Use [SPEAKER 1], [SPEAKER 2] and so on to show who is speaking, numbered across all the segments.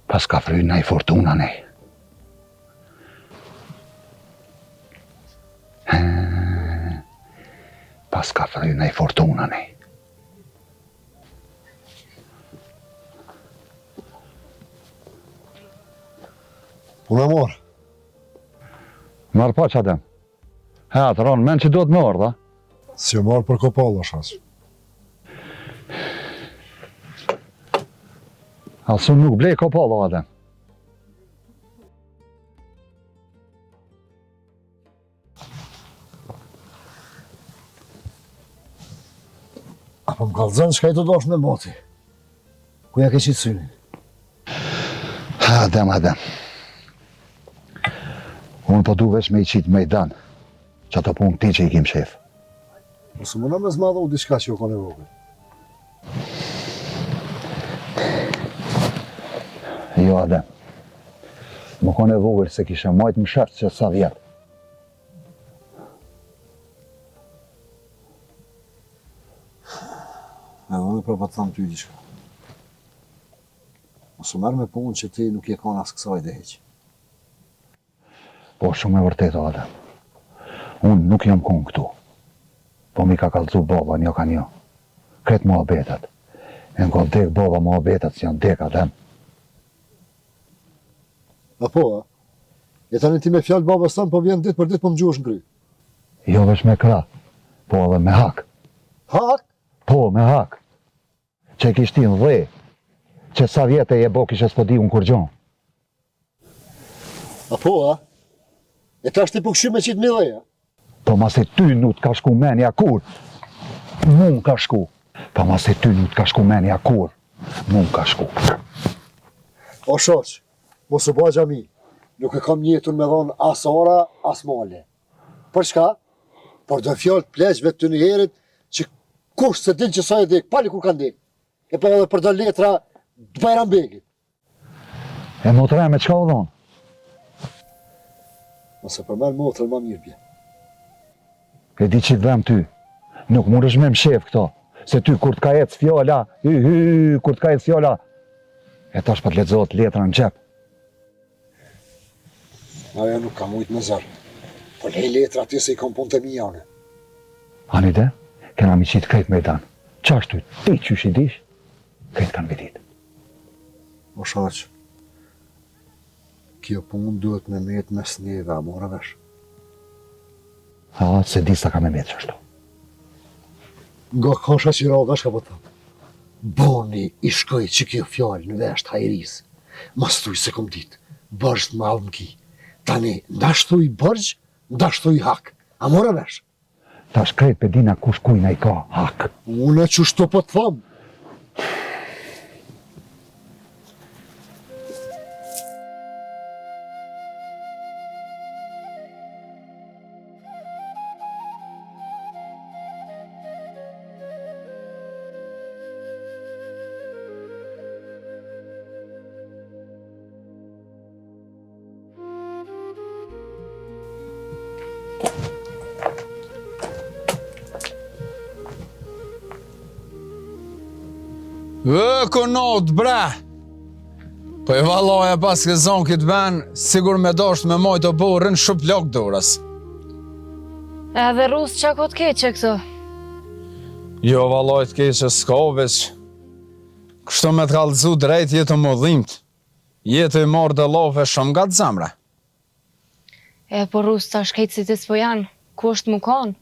[SPEAKER 1] Pas ka fry na i fortuna nej. Pas ka fry na i fortuna nej.
[SPEAKER 2] Unë e morë.
[SPEAKER 1] Marë pa që adem. Të ronë, men që do të morë, da?
[SPEAKER 2] Si e marë për kopalla shas.
[SPEAKER 1] Asu nuk blej kopalla, adem.
[SPEAKER 2] Apo më kallëzën që ka i të dosh me moti. Kuja ke qitë synin?
[SPEAKER 1] Adem. Unë po du veç me i qitë mejdan, që ato punë ti që i kim shef.
[SPEAKER 2] Nësë mëna me zmadhu diçka që ju kone vogël.
[SPEAKER 1] Jo, Adem. Më kone vogël se kisha majtë më shërtë që sa vjetë.
[SPEAKER 2] Edhe unë pra pa të thamë ty diçka. Nësë merë me punë që ti nuk je kanë asë kësaj dhe heqë.
[SPEAKER 1] Po shumë e vërteto, Adem. Unë nuk jam konë këtu. Po mi ka kallëzu baba një ka një. Kretë mua betat. E në kohë dek baba mua betat që janë dek, Adem.
[SPEAKER 2] Apo, a? E tani ti me fjallë babës tanë, po vjen ditë për ditë po më gjuhësh në kry.
[SPEAKER 1] Jo veç me kra, po edhe me hak.
[SPEAKER 2] Hak?
[SPEAKER 1] Po, me hak. Që e kishtin dhe, që sa vjetë e bo kishe s'po di unë kur gjonë.
[SPEAKER 2] Apo, a? E ta është ti po këshy me qitë midheja?
[SPEAKER 1] Po mase ty nuk ka shku menja kur, mun ka shku. Po mase ty nuk ka shku menja kur, mun ka shku.
[SPEAKER 2] O shoq, mos u ba gjami, nuk e kam njetun me dhonë as ora, as male. Për shka? Por do fjallë të pleqve të një herit që kush se din që sa e dek, pali kur kanë dek. E për edhe për do letra të Bajram Begit.
[SPEAKER 1] E motra me qka u dhonë?
[SPEAKER 2] Nëse përmen motrën ma mirë bje.
[SPEAKER 1] E di që të dhem ty, nuk mund është me më shef këto, se ty kur t'ka ecë fjalla, kur t'ka ecë fjalla, e tash pa t'lexohet letra në gjep.
[SPEAKER 2] Aja nuk ka mujtë me zërë, po lej letra ti se i kom punë të mi jane.
[SPEAKER 1] Anide, kena mi qitë krejt me dan. Qashtu ti qysh i dish, krejt kanë vidit.
[SPEAKER 2] O shaq, kjo punë duhet me metë mes neve, a mora vesh.
[SPEAKER 1] Ha, se di sa ka me metë qashtu.
[SPEAKER 2] Nga kasha që raga shka po thëmë. Boni i shkoj që kjo fjallë në vesht hajris. Mastuj se kom ditë, bërgjë të malë në ki. Tani, ndashtu i bërgjë, ndashtu i hak. A mora vesh?
[SPEAKER 1] Ta shkrejt pe dina kush kujna i ka hak.
[SPEAKER 2] Une që shto po të thamë.
[SPEAKER 3] Konot, bre! Po e valoja pas ke zonë këtë ben, sigur me dosht me mojt o borën shumë plok dorës.
[SPEAKER 4] Edhe rusë që akot keqe këto?
[SPEAKER 3] Jo valojt keqe s'ka veç. Kështu me t'kallëzu drejt jetë më dhimt. Jetë i marrë dhe lofe shumë nga të zemre.
[SPEAKER 4] E po rusë ta shkejtësit s'po janë, ku është mu kanë?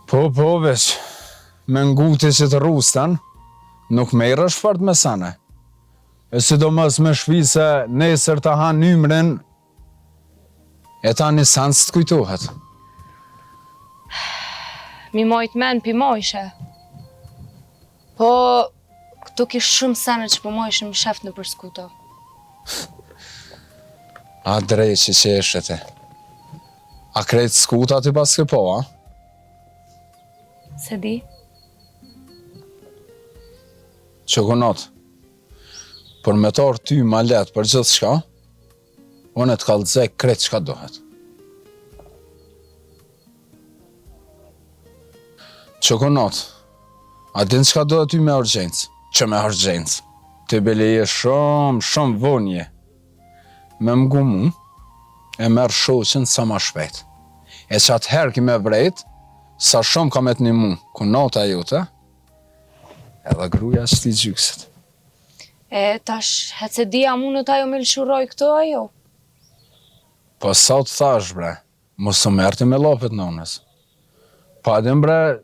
[SPEAKER 3] Po veç. Me nguti që të rustan, nuk me i rëshfart me sane. E sidomos me shpi se nesër të hanë nymrin, e ta një sans të kujtohet.
[SPEAKER 4] Mi mojt men pi mojshe. Po, këtu kish shumë sene që po mojshe më sheft në përskuto.
[SPEAKER 3] A drejt që eshete. A krejt skuta ty pas ke po, a?
[SPEAKER 4] Se di?
[SPEAKER 3] Qokonot, për me tarë ty ma letë për gjithë shka, unë e të kallëzej kretë shka dohet. Qokonot, a din shka dohet ty me urgjencë? që me hargjencë. Të beleje shumë vonje. Me mgu mu, e merë shoqen sa ma shpejt. E që atëherë ki me vrejt, sa shumë ka me të një mu, ku nata jote, edhe gruja që ti gjykset.
[SPEAKER 4] E tash, hece dia mu në ta jo me lëshuroj këto ajo?
[SPEAKER 3] Po sa të thash, bre, mos të merti me lopet nonës. Pa edhin, bre,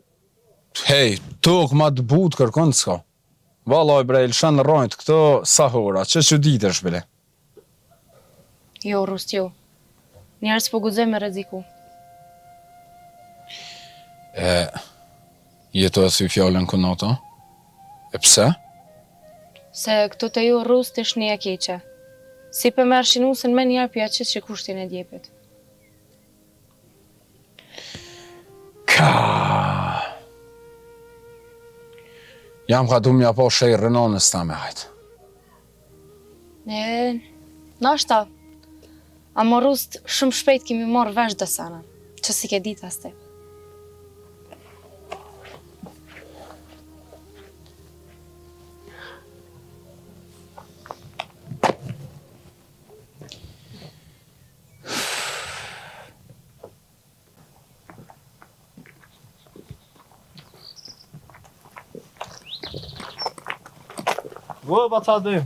[SPEAKER 3] hej, tuk ma të but kërkon të s'ka. Valoj, bre, ilshan në rojnë këto sahora, që ditë është, bile.
[SPEAKER 4] Jo, Rust, jo. Njerës po gudzoj me reziku.
[SPEAKER 3] Jeto e thuj fjallën kënata? E pse?
[SPEAKER 4] Se këto të ju Rust është një e keqe. Si për me arshinusën me njerë pja qëtë që kushtin e djepit.
[SPEAKER 3] Jam ka du mja po shej rënonës ta me hajtë.
[SPEAKER 4] Nashta, ama Rust shumë shpejt kemi marrë vesh dhe sana, që si ke ditë aste.
[SPEAKER 5] Vë, Bacadem,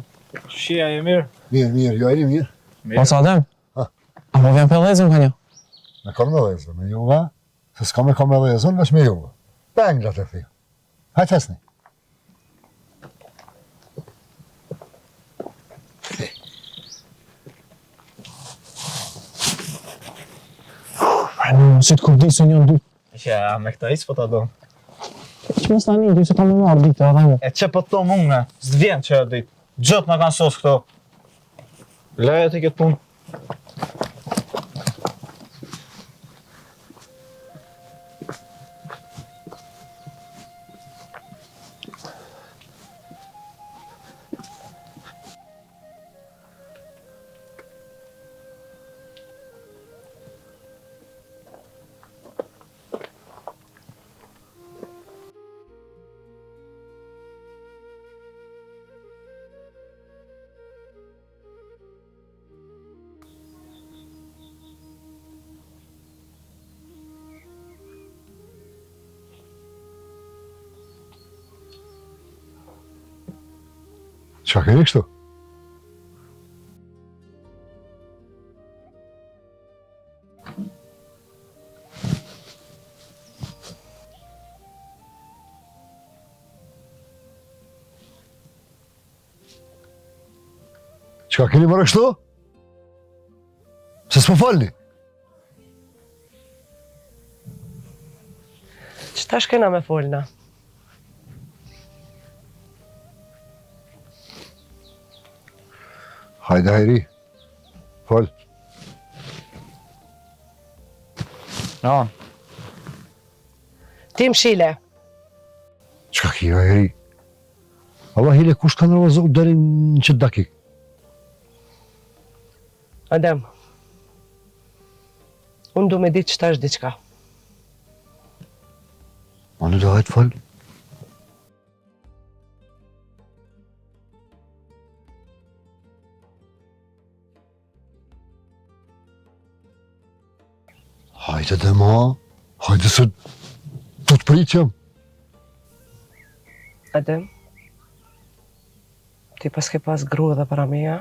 [SPEAKER 5] shia e mirë.
[SPEAKER 2] Mirë, jo e mirë.
[SPEAKER 6] Bacadem?
[SPEAKER 2] Ha?
[SPEAKER 6] A mo vjen për lezën ka një?
[SPEAKER 2] Me kanë me lezën, me juve, se s'ka me ka me lezën, veç me juve. Penglat e thia. Hajtë fesni.
[SPEAKER 6] Si të kur disë njën dy.
[SPEAKER 5] Që me këta isë po ta do.
[SPEAKER 6] Që mos tani, dy se ta më marrë ditë edhe mu.
[SPEAKER 5] E që po të to mungë, s'të vjen që e ditë. Gjëtë në kanë sos këto. Leje të këtë punë.
[SPEAKER 2] Qa keni kështu? Qa keni mërë kështu? Se s'po falni?
[SPEAKER 7] Qëta shkena me folna?
[SPEAKER 2] Hajde hajri. Fol.
[SPEAKER 5] Ja.
[SPEAKER 7] Ti mshile.
[SPEAKER 2] Qa ki hajri? Allah hile kush ka nërvazohë deri në qëtë dakik.
[SPEAKER 7] Adem. Unë du me ditë qëta është diqka.
[SPEAKER 2] Ma në do hajtë fol. Hajde dhe ma, hajde se do të pritjem.
[SPEAKER 7] Adem. Ti pas ke pas grua dhe para meja.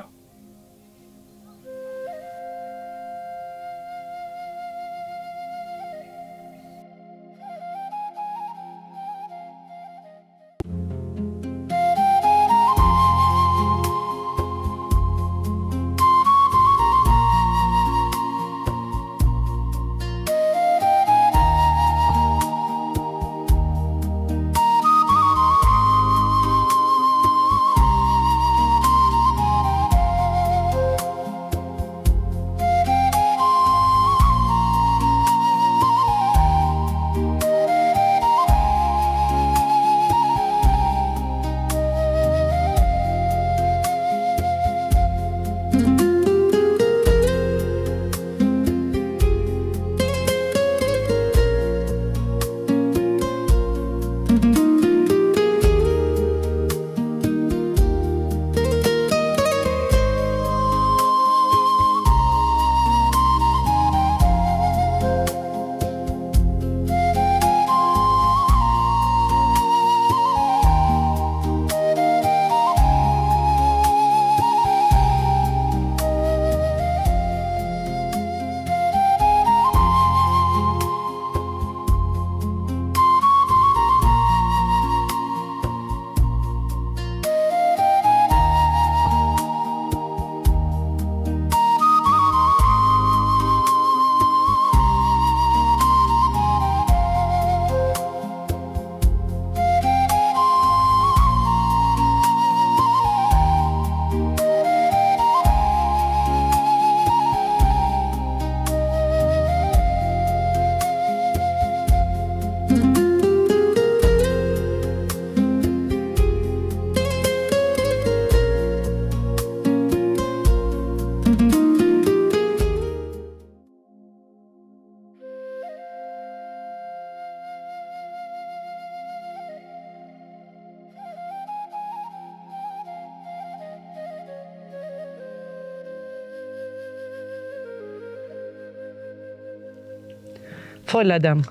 [SPEAKER 7] Fol, Adem.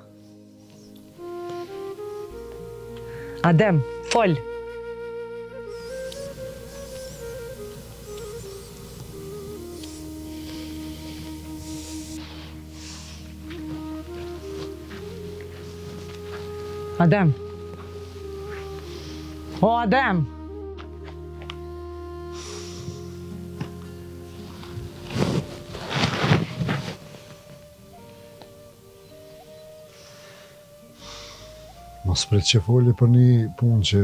[SPEAKER 7] Adem, fol. Adem. O, Adem.
[SPEAKER 2] Mos prit që foli për një punë që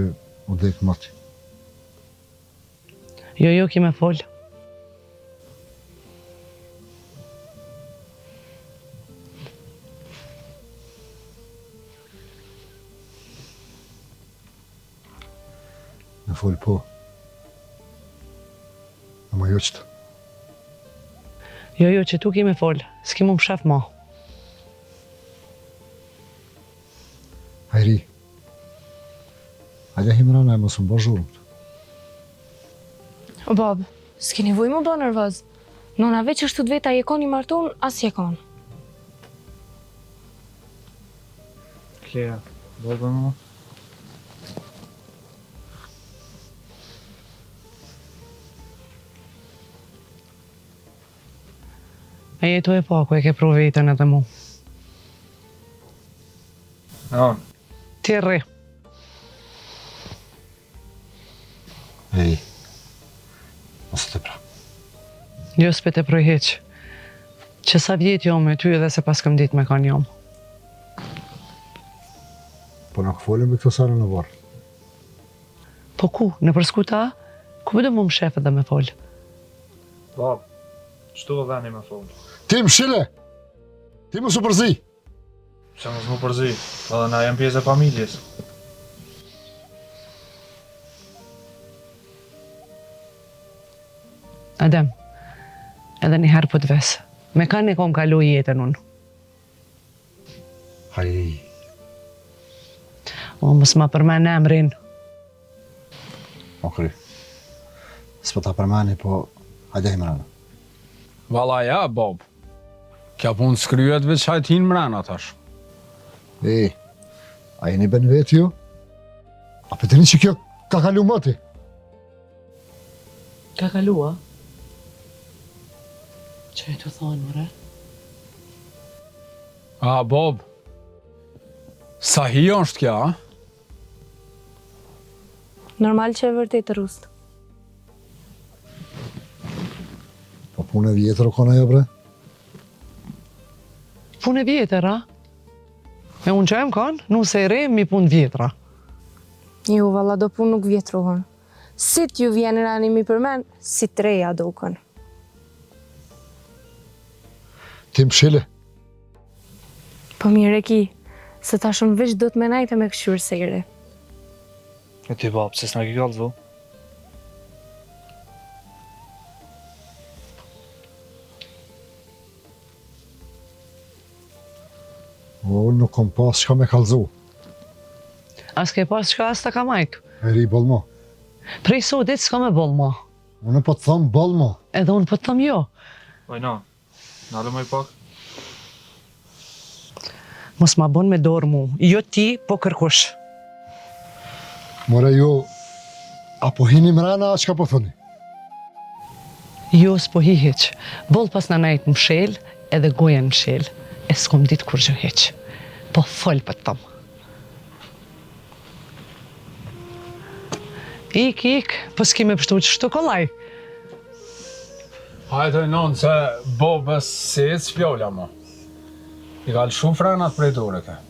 [SPEAKER 2] u dek mati.
[SPEAKER 7] Jo, ki me fol.
[SPEAKER 2] Me fol po. Ama jo qëtë.
[SPEAKER 7] Jo, që tu ki me fol. S'ki mu më shef ma.
[SPEAKER 2] Hajri. Aja Himrana e mos më bë zhurmë.
[SPEAKER 4] O bab, s'ki nevoj më bë nervoz. Nona veç është të veta je kon i martun, as je kon.
[SPEAKER 5] Klea, baba më.
[SPEAKER 7] E jetu e pa, ku e ke pru vetën edhe mu.
[SPEAKER 5] Non.
[SPEAKER 7] Ti rri.
[SPEAKER 2] Ej, mos të pra.
[SPEAKER 7] Jo s'pe të proj heq. Që sa vjet jo me ty edhe se pas këm dit me kanë jom.
[SPEAKER 2] Po nuk folim me këto sarë në varë.
[SPEAKER 7] Po ku? Në përskuta? Ku bëdo mu më shef edhe me fol?
[SPEAKER 5] Bab, qëtu vëni me fol.
[SPEAKER 2] Ti më shile! Ti më su përzi!
[SPEAKER 5] Që mos më përzi, edhe na jem pjesë e familjes.
[SPEAKER 7] Adem, edhe një herë po të ves. Me kanë e kom kalu jetën unë.
[SPEAKER 2] Hajri.
[SPEAKER 7] O, mos ma përmen emrin.
[SPEAKER 2] O kry. S'po ta përmani, po Aja Himrana.
[SPEAKER 3] Valla ja, Bob. Kja punë skryet veç hajtin mrena tash.
[SPEAKER 2] Ej, a jeni ben vetë ju? A për të një që kjo ka kalu mati?
[SPEAKER 7] Ka kalua? Që e të thonë, mëre?
[SPEAKER 3] A, Bob. Sa hi është kja, a?
[SPEAKER 4] Normal që e vërtet të rust.
[SPEAKER 2] Po punë e vjetër o kona jo, bre?
[SPEAKER 7] Punë e vjetër, a? Me unë që e më kanë, nuk se i re mi punë vjetra.
[SPEAKER 4] Ju, valla, do punë nuk vjetruhën. Si t'ju vjenë animi për men, si t'reja duken.
[SPEAKER 2] Ti më shile.
[SPEAKER 4] Po mire ki, se ta shumë veç do të menajte me këshurë sejri.
[SPEAKER 5] E ti bab, se s'na ki kallëzu.
[SPEAKER 2] O, unë nuk kom pas qka me kalzu.
[SPEAKER 7] As ke pas qka as ta ka majk.
[SPEAKER 2] Hajri, bol mo.
[SPEAKER 7] Prej sotit s'ka me bol ma.
[SPEAKER 2] Unë po të thëmë bol mo.
[SPEAKER 7] Edhe unë po të thëmë jo.
[SPEAKER 5] Vajna, nalë më i pak.
[SPEAKER 7] Mos ma bon me dorë mu. Jo ti, po kërkush.
[SPEAKER 2] More ju, apo hini mrena, qka po thëni?
[SPEAKER 7] Jo s'po hi heq. Bol pas në najtë më shel, edhe gojen më shel. E s'kom ditë kur gjë heq. Po fol për të tëmë. Ik, po s'ki me pështu që shtu kolaj.
[SPEAKER 3] Hajtë e nonë se Bobës se e s'fjolla mo. I ka lëshu frenat prej dore ke.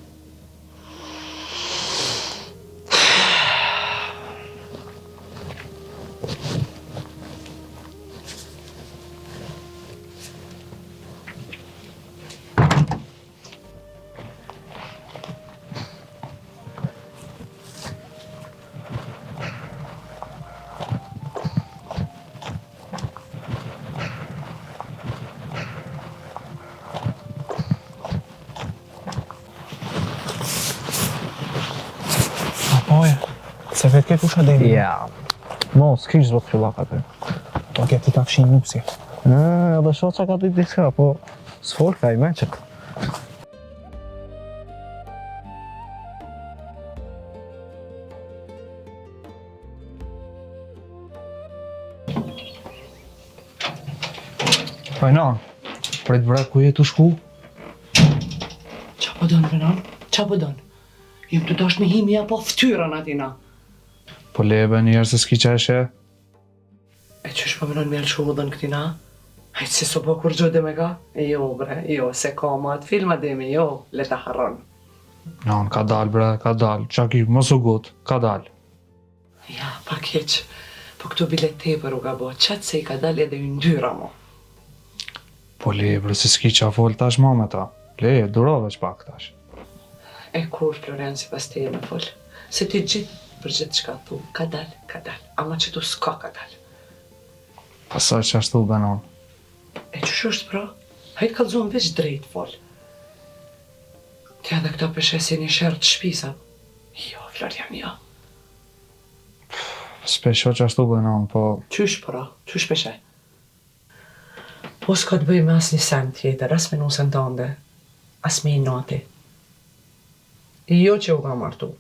[SPEAKER 6] Apoje, se vetë ke kusha deni.
[SPEAKER 7] Ja.
[SPEAKER 6] Mos, kish zbot fillak atë. Po ke ti ta fshin nupsi. Edhe shoqa ka ditë diska, po s'fol ka i meqet. Pajna, prit vret ku je tu shku?
[SPEAKER 7] Qa po donë, Benon? Qa po donë? Jem të dosh me himi apo ftyrën atina?
[SPEAKER 6] Po lebe njerë se s'ki qeshe.
[SPEAKER 7] E qysh po Benon me alëshu udhën këtina? Hajtë se so po kur gjode me ka? Jo, bre, jo, se ka ma atë filma demi, jo, le ta harron.
[SPEAKER 6] Nan, ka dal, bre, ka dal. Qa ki, mos u gut, ka dal.
[SPEAKER 7] Ja, pak heq. Po këtu bilet tepër u ka bo, qatë se i ka dal edhe i ndyra mo.
[SPEAKER 6] Po le, bre, se s'ki qa fol tash ma me ta. Le, durove që pak tash.
[SPEAKER 7] E kur, Florenci, pas te me fol. Se ti gjithë për gjithë qka thu, ka dal. Ama që tu s'ka ka dal.
[SPEAKER 6] Pasaj që ashtu, Benon.
[SPEAKER 7] E qësh është pra? Hajtë kalzon veç drejt fol. Tja dhe këta përshesin një shërë të shpisa. Jo, Florian, jo.
[SPEAKER 6] S'pesho që ashtu, Benon, po...
[SPEAKER 7] Qysh pra? Qysh peshe? Po s'ka të bëj me as një sen tjetër, as me nusën tënde, as me i nati. Jo që u ka martu,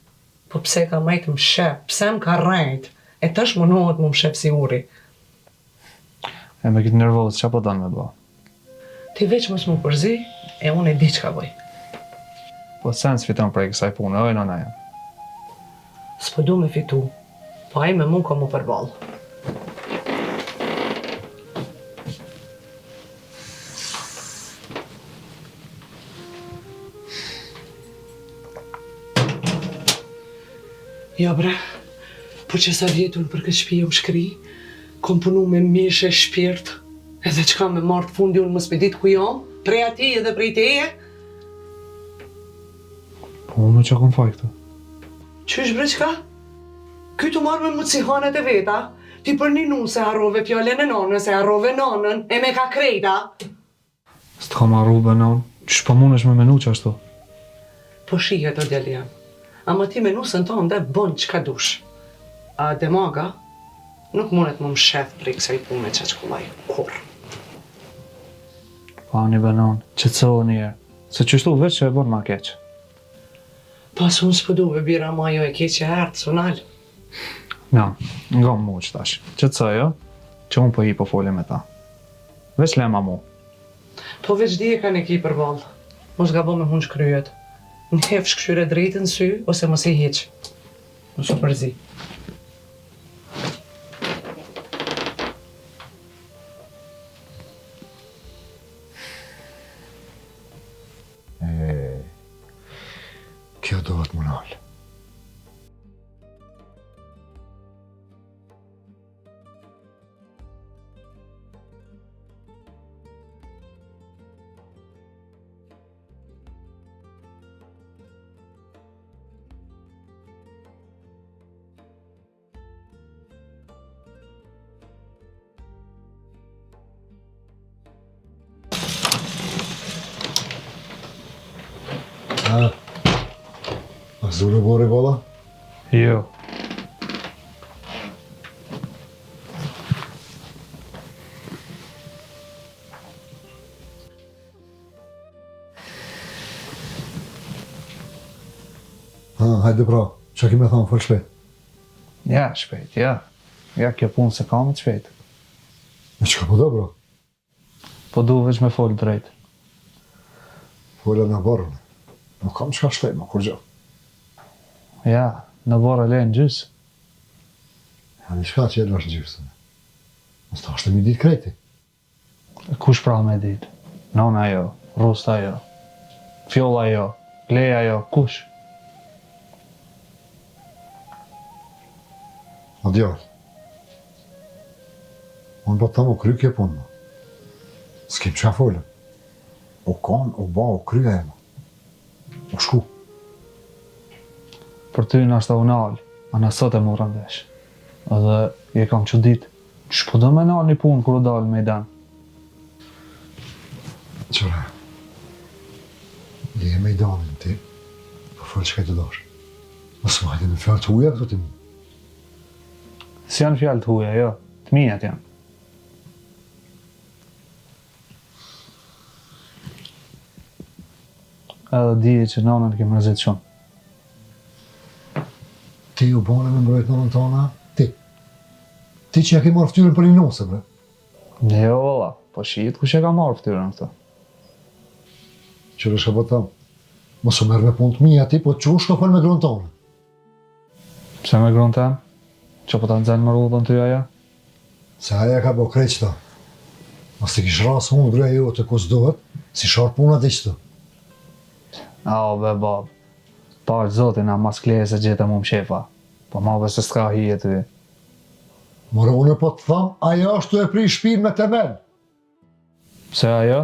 [SPEAKER 7] po pse ka majtë më shep, pse më ka rejt, e tash munohet më shep si uri.
[SPEAKER 6] E me kitë nervoz, qa po danë me ba?
[SPEAKER 7] Ti veç mos më përzi, e unë e di që ka bëj.
[SPEAKER 6] Po sen s'fiton prej kësaj punë, oj nëna jam.
[SPEAKER 7] S'po du me fitu, po aj me mu ka mu përballë. Jo bre, po që sa vjetun për këtë shpi më shkri, kom punu me mishe shpirt, edhe qka me martë fundi unë mos me ditë ku jam, prej ati edhe prej teje.
[SPEAKER 6] Po unë që kom faj këtu.
[SPEAKER 7] Qysh bre qka? Ky të marrë me mucihanet e veta, ti për një nu se harrove pjallën e nanën, se harrove nanën, e me ka krejta.
[SPEAKER 6] S'të ka marru, Benon, qysh po munesh me menu që ashtu?
[SPEAKER 7] Po shihet o djali jam, ama ti menusën tonë dhe bon qka dush. A demaga nuk mundet më shef prej kësaj pune që qkullaj, kur.
[SPEAKER 6] Pani, Benon, qëtësohë njerë, se qështu veç që e bon ma keqë.
[SPEAKER 7] Pas unë s'pëduve bira ma jo e keqe hertë, sunal.
[SPEAKER 6] Ja, nga më muq tash. Qëtësoj, jo? Që unë po hi po foli me ta. Veç lema mu.
[SPEAKER 7] Po veç di e ka në ki për balë. Mos gabo me hunç kryet. Në hef shkëshyre drejtë në sy, ose mos i heq. Mos u përzi.
[SPEAKER 2] Kjo dohet më nalë. A zure bore bolla?
[SPEAKER 6] Jo.
[SPEAKER 2] Hajde pra, që ki me thonë fërë shpejt?
[SPEAKER 6] Ja, shpejt, ja. Ja, kjo punë se kam e të shpejt.
[SPEAKER 2] Me që ka po do, bro?
[SPEAKER 6] Po du veç me folë drejt.
[SPEAKER 2] Fola në barën. Nuk kam qka shpejt, ma kur gjë.
[SPEAKER 6] Ja, në borë e lejnë gjysë.
[SPEAKER 2] Ja, një shka që jelë është gjysë. Mos ta është e mi ditë krejti.
[SPEAKER 6] Kush pra me ditë? Nona jo, rusta jo, fjolla jo, leja jo, kush?
[SPEAKER 2] A djarë. Unë po ta më kry kje punë, ma. S'kem qa folë. U kanë, u ba, u kryja e, ma. U shku.
[SPEAKER 6] Për ty në ashtë u nalë, a në sot e mu rëndesh. Edhe je kam që ditë, që po do me nalë një punë kër u dalë me i danë.
[SPEAKER 2] Qëra, je me i danin ti, po folë që ka i të dash. Mos vajte me fjallë të uja këto ti mu.
[SPEAKER 6] Si janë fjallë të huja, jo, të mijat janë. Edhe dije që nonën ke mërzit shumë.
[SPEAKER 2] Ti u bane me mbrojt nënën tona, ti. Ti që ja ke marrë ftyrën për një nose, bre.
[SPEAKER 6] Jo, valla, po shit kush e ka marrë ftyrën këtë.
[SPEAKER 2] Qërë shka po thamë, mos u merë me punë të mija ti, po që u shka fal me gronë tonë.
[SPEAKER 6] Pse me gronë tem? Që po ta nxenë më rrudhën ty aja?
[SPEAKER 2] Se aja ka bo krejt qëta. Mos të kishë rasë mund gruja jo të kus dohet, si sharë punat e qëtu.
[SPEAKER 6] Ao, be bab. Pa zotin a mas kleje se gjete mu më shefa. Po ma dhe se s'ka hije ty.
[SPEAKER 2] More unë po të thamë, aja është të e pri shpinë me temel.
[SPEAKER 6] Pse ajo?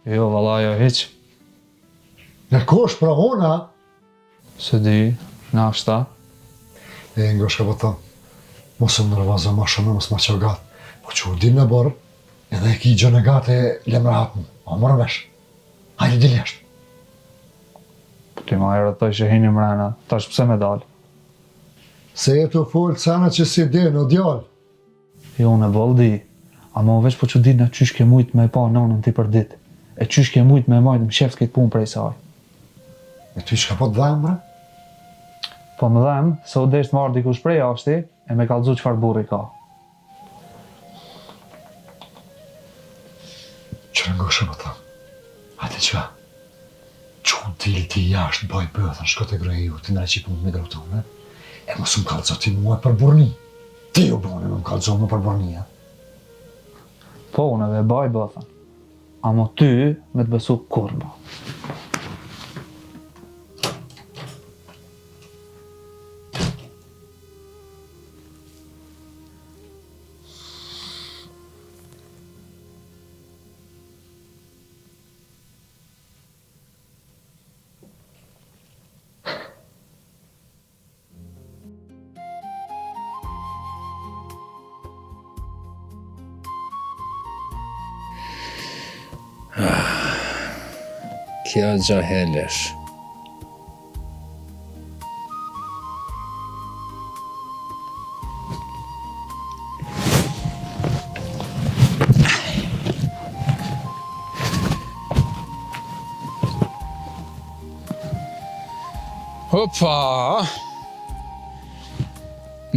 [SPEAKER 6] Jo, valla ajo hiq.
[SPEAKER 2] Në kosh pra ona,
[SPEAKER 6] Se di, nashta.
[SPEAKER 2] e nga shka po thamë, mos më nërvaza ma shumë, mos ma qo gatë. Po që u din në borë, edhe e ki gjë në gatë e lemra hapë mu. O, morë vesh. Hajde dili ashtë.
[SPEAKER 6] Ti ma herë të që hini mrena, tash pse me dalë?
[SPEAKER 2] Se e të folë sana që si di në djallë.
[SPEAKER 6] Jo, në valdi, ama veç po që di në qysh ke mujt me pa nanën ti për dit. E qysh ke mujt me majt më shef këtë punë prej saj.
[SPEAKER 2] E ty shka po të dhamë, bre?
[SPEAKER 6] Po më dhem, se u desh të marrë dikush prej ashti, e me kallëzu qëfar burri ka.
[SPEAKER 2] Qërë nga shë po thamë. Hajde qka? Qënë t'ili ti jashtë, baj bëthën, shko të greje ju, ti nërë që i punë me grotone, e mos më kalëzo ti mua për burni. Ti u bone me më kalëzo më për burnia.
[SPEAKER 6] Po, unë edhe baj bëthën. Ama ty me të besu kurba.
[SPEAKER 3] Kjo gjahelesh. Opa!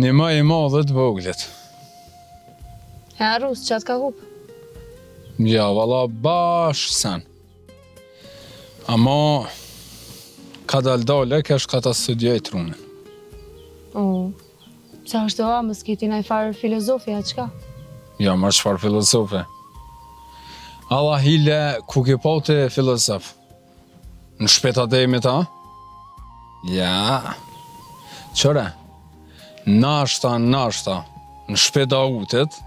[SPEAKER 3] Një ma i madhe të voglet.
[SPEAKER 4] E arrus që atë ka hup.
[SPEAKER 3] Ja, valla bash sen. Ama ka dale, kesh ka ta studioj trunën.
[SPEAKER 4] Sa është o amës kiti na i farë filozofia, qka?
[SPEAKER 3] Ja, më çfarë filozofe. Allah hile ku ke po të filozof. Në shpeta demit, a? Ja. Qëre, nashta, në shpeta utet,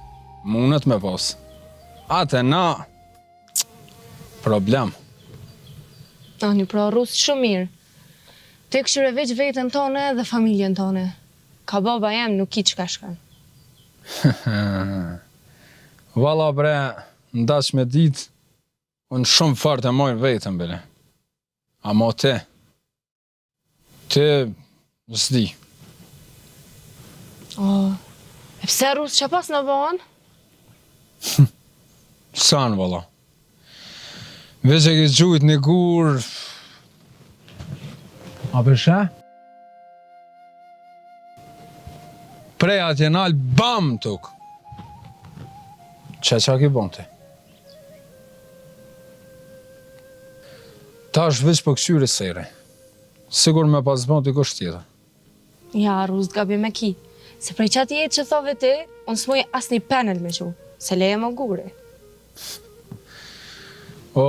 [SPEAKER 3] mundet me pos. Ate na, problem.
[SPEAKER 4] Një pra rusë shumë mirë. Te këshyre veç vetën tone dhe familjen tone. Ka baba jem nuk i qka shkan.
[SPEAKER 3] Valla bre, ndash me dit, unë shumë fart e mojnë vetën bile. Amo ti s'di.
[SPEAKER 4] E pse rusë që pas në bëhen?
[SPEAKER 3] Sanë valla. Veç e ke gjujt një gur... A përshe? Prej atje nalë bam tuk. Qa ki bon ti? Ta është veç për kësyri sejre. Sigur me pas bon t'i kusht tjetër.
[SPEAKER 4] Ja, rusë t'gabi me ki. Se prej qatë jetë që thove ti, unë s'muj as një panel me që. Se leje më guri.
[SPEAKER 3] O...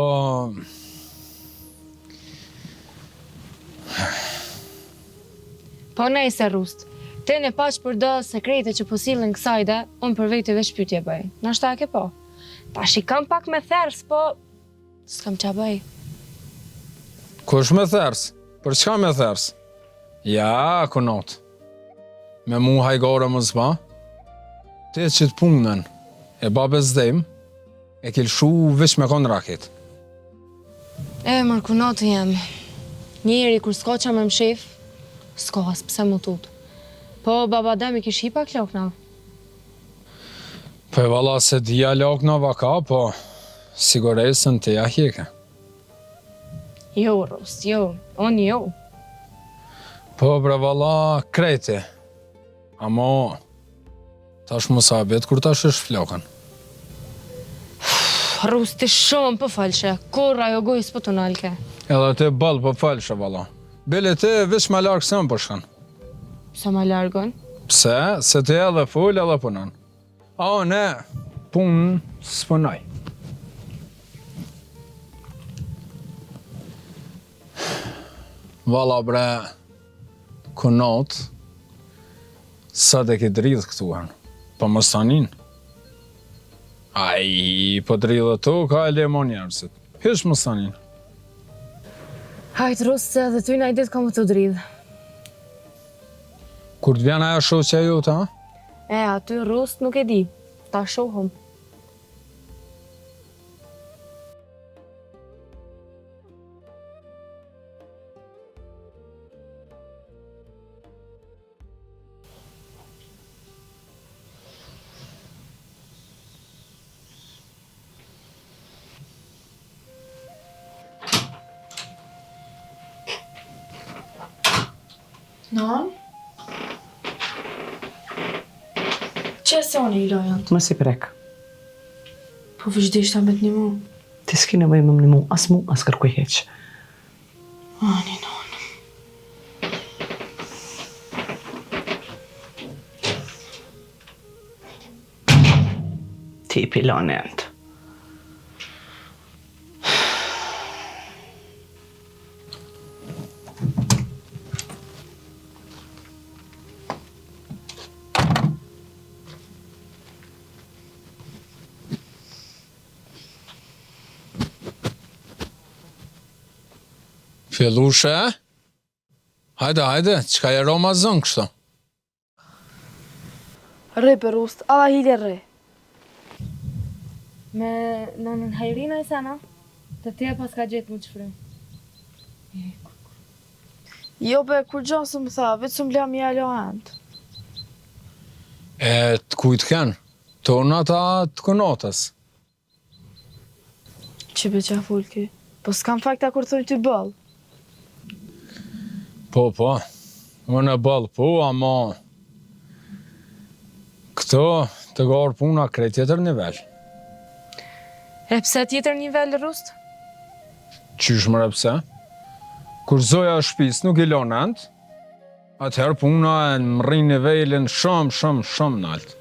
[SPEAKER 4] Po nejse rustë. Ti në paq për do sekrete që po sillen kësajde, unë për veti veç pyetje bëj. Nashta e ke po. Tash i kam pak me thers, po s'kam qa bëj.
[SPEAKER 3] Kush me thers? Për çka me thers? Ja, konot. Me mu hajgore më zba. Ti që të punën e babes dhejmë, e kilshu veç me kon raket.
[SPEAKER 4] E, mërë kunotë jem. Njeri kur s'ko qa me më shif, s'ko as pse më tutë. Po, baba demi kish hipa klokna.
[SPEAKER 3] Po e valla se dhja lokna vaka, po siguresën të ja hjeke.
[SPEAKER 4] Jo, Rust, jo. Unë jo.
[SPEAKER 3] Po bre valla krejti. Amo Tash mos habet kur tash është flokën.
[SPEAKER 4] Rusti shumë për falshe, kur ajo gojë s'po të nalke.
[SPEAKER 3] Edhe te ball po falshe valla. Bele te veç ma larg se më po shkon.
[SPEAKER 4] Sa ma largon?
[SPEAKER 3] Pse? Se te edhe fol edhe punon. A ne punë s'punoj. Valla bre, kunot, sa dhe ki dridh këtuan, pa mos tanin. Ai, po dridhë tu, ka e lemon njerëzit. Hish mos tanin.
[SPEAKER 4] Hajt Rus, se edhe ty na i ditë ka më të dridhë.
[SPEAKER 3] Kur të vjen aja shoqja jote, ha?
[SPEAKER 4] Aty Rus nuk e di, ta shohëm. Non? Që se unë i lojën?
[SPEAKER 7] Mos i prek.
[SPEAKER 4] Po vëzhdishta me të një mu.
[SPEAKER 7] Ti s'ki nevojë më mu, as kërkuj heq.
[SPEAKER 4] Ani, non.
[SPEAKER 7] Ti pilonent.
[SPEAKER 3] Fillushe, hajde, qka e Roma zënë kështu?
[SPEAKER 4] Rre për Rust, alla hile rre. Me nënën Hajrina e sana, të tje pas ka gjetë më të shfrem.
[SPEAKER 8] Jo be, kur gjonë së më tha, vetë së më lea mi alo antë.
[SPEAKER 3] E të kujtë kënë, tonë ata të konotës.
[SPEAKER 8] Që be qa fulki, po s'kam fakta kur thoi ty bëllë.
[SPEAKER 3] Po, unë e balë po, ama këto të garë puna krejt tjetër nivel.
[SPEAKER 4] E pse tjetër nivel Rust?
[SPEAKER 3] Qysh më repse? Kur zoja e shpis nuk i lon end, atëherë puna e në mri nivelin shumë nalt.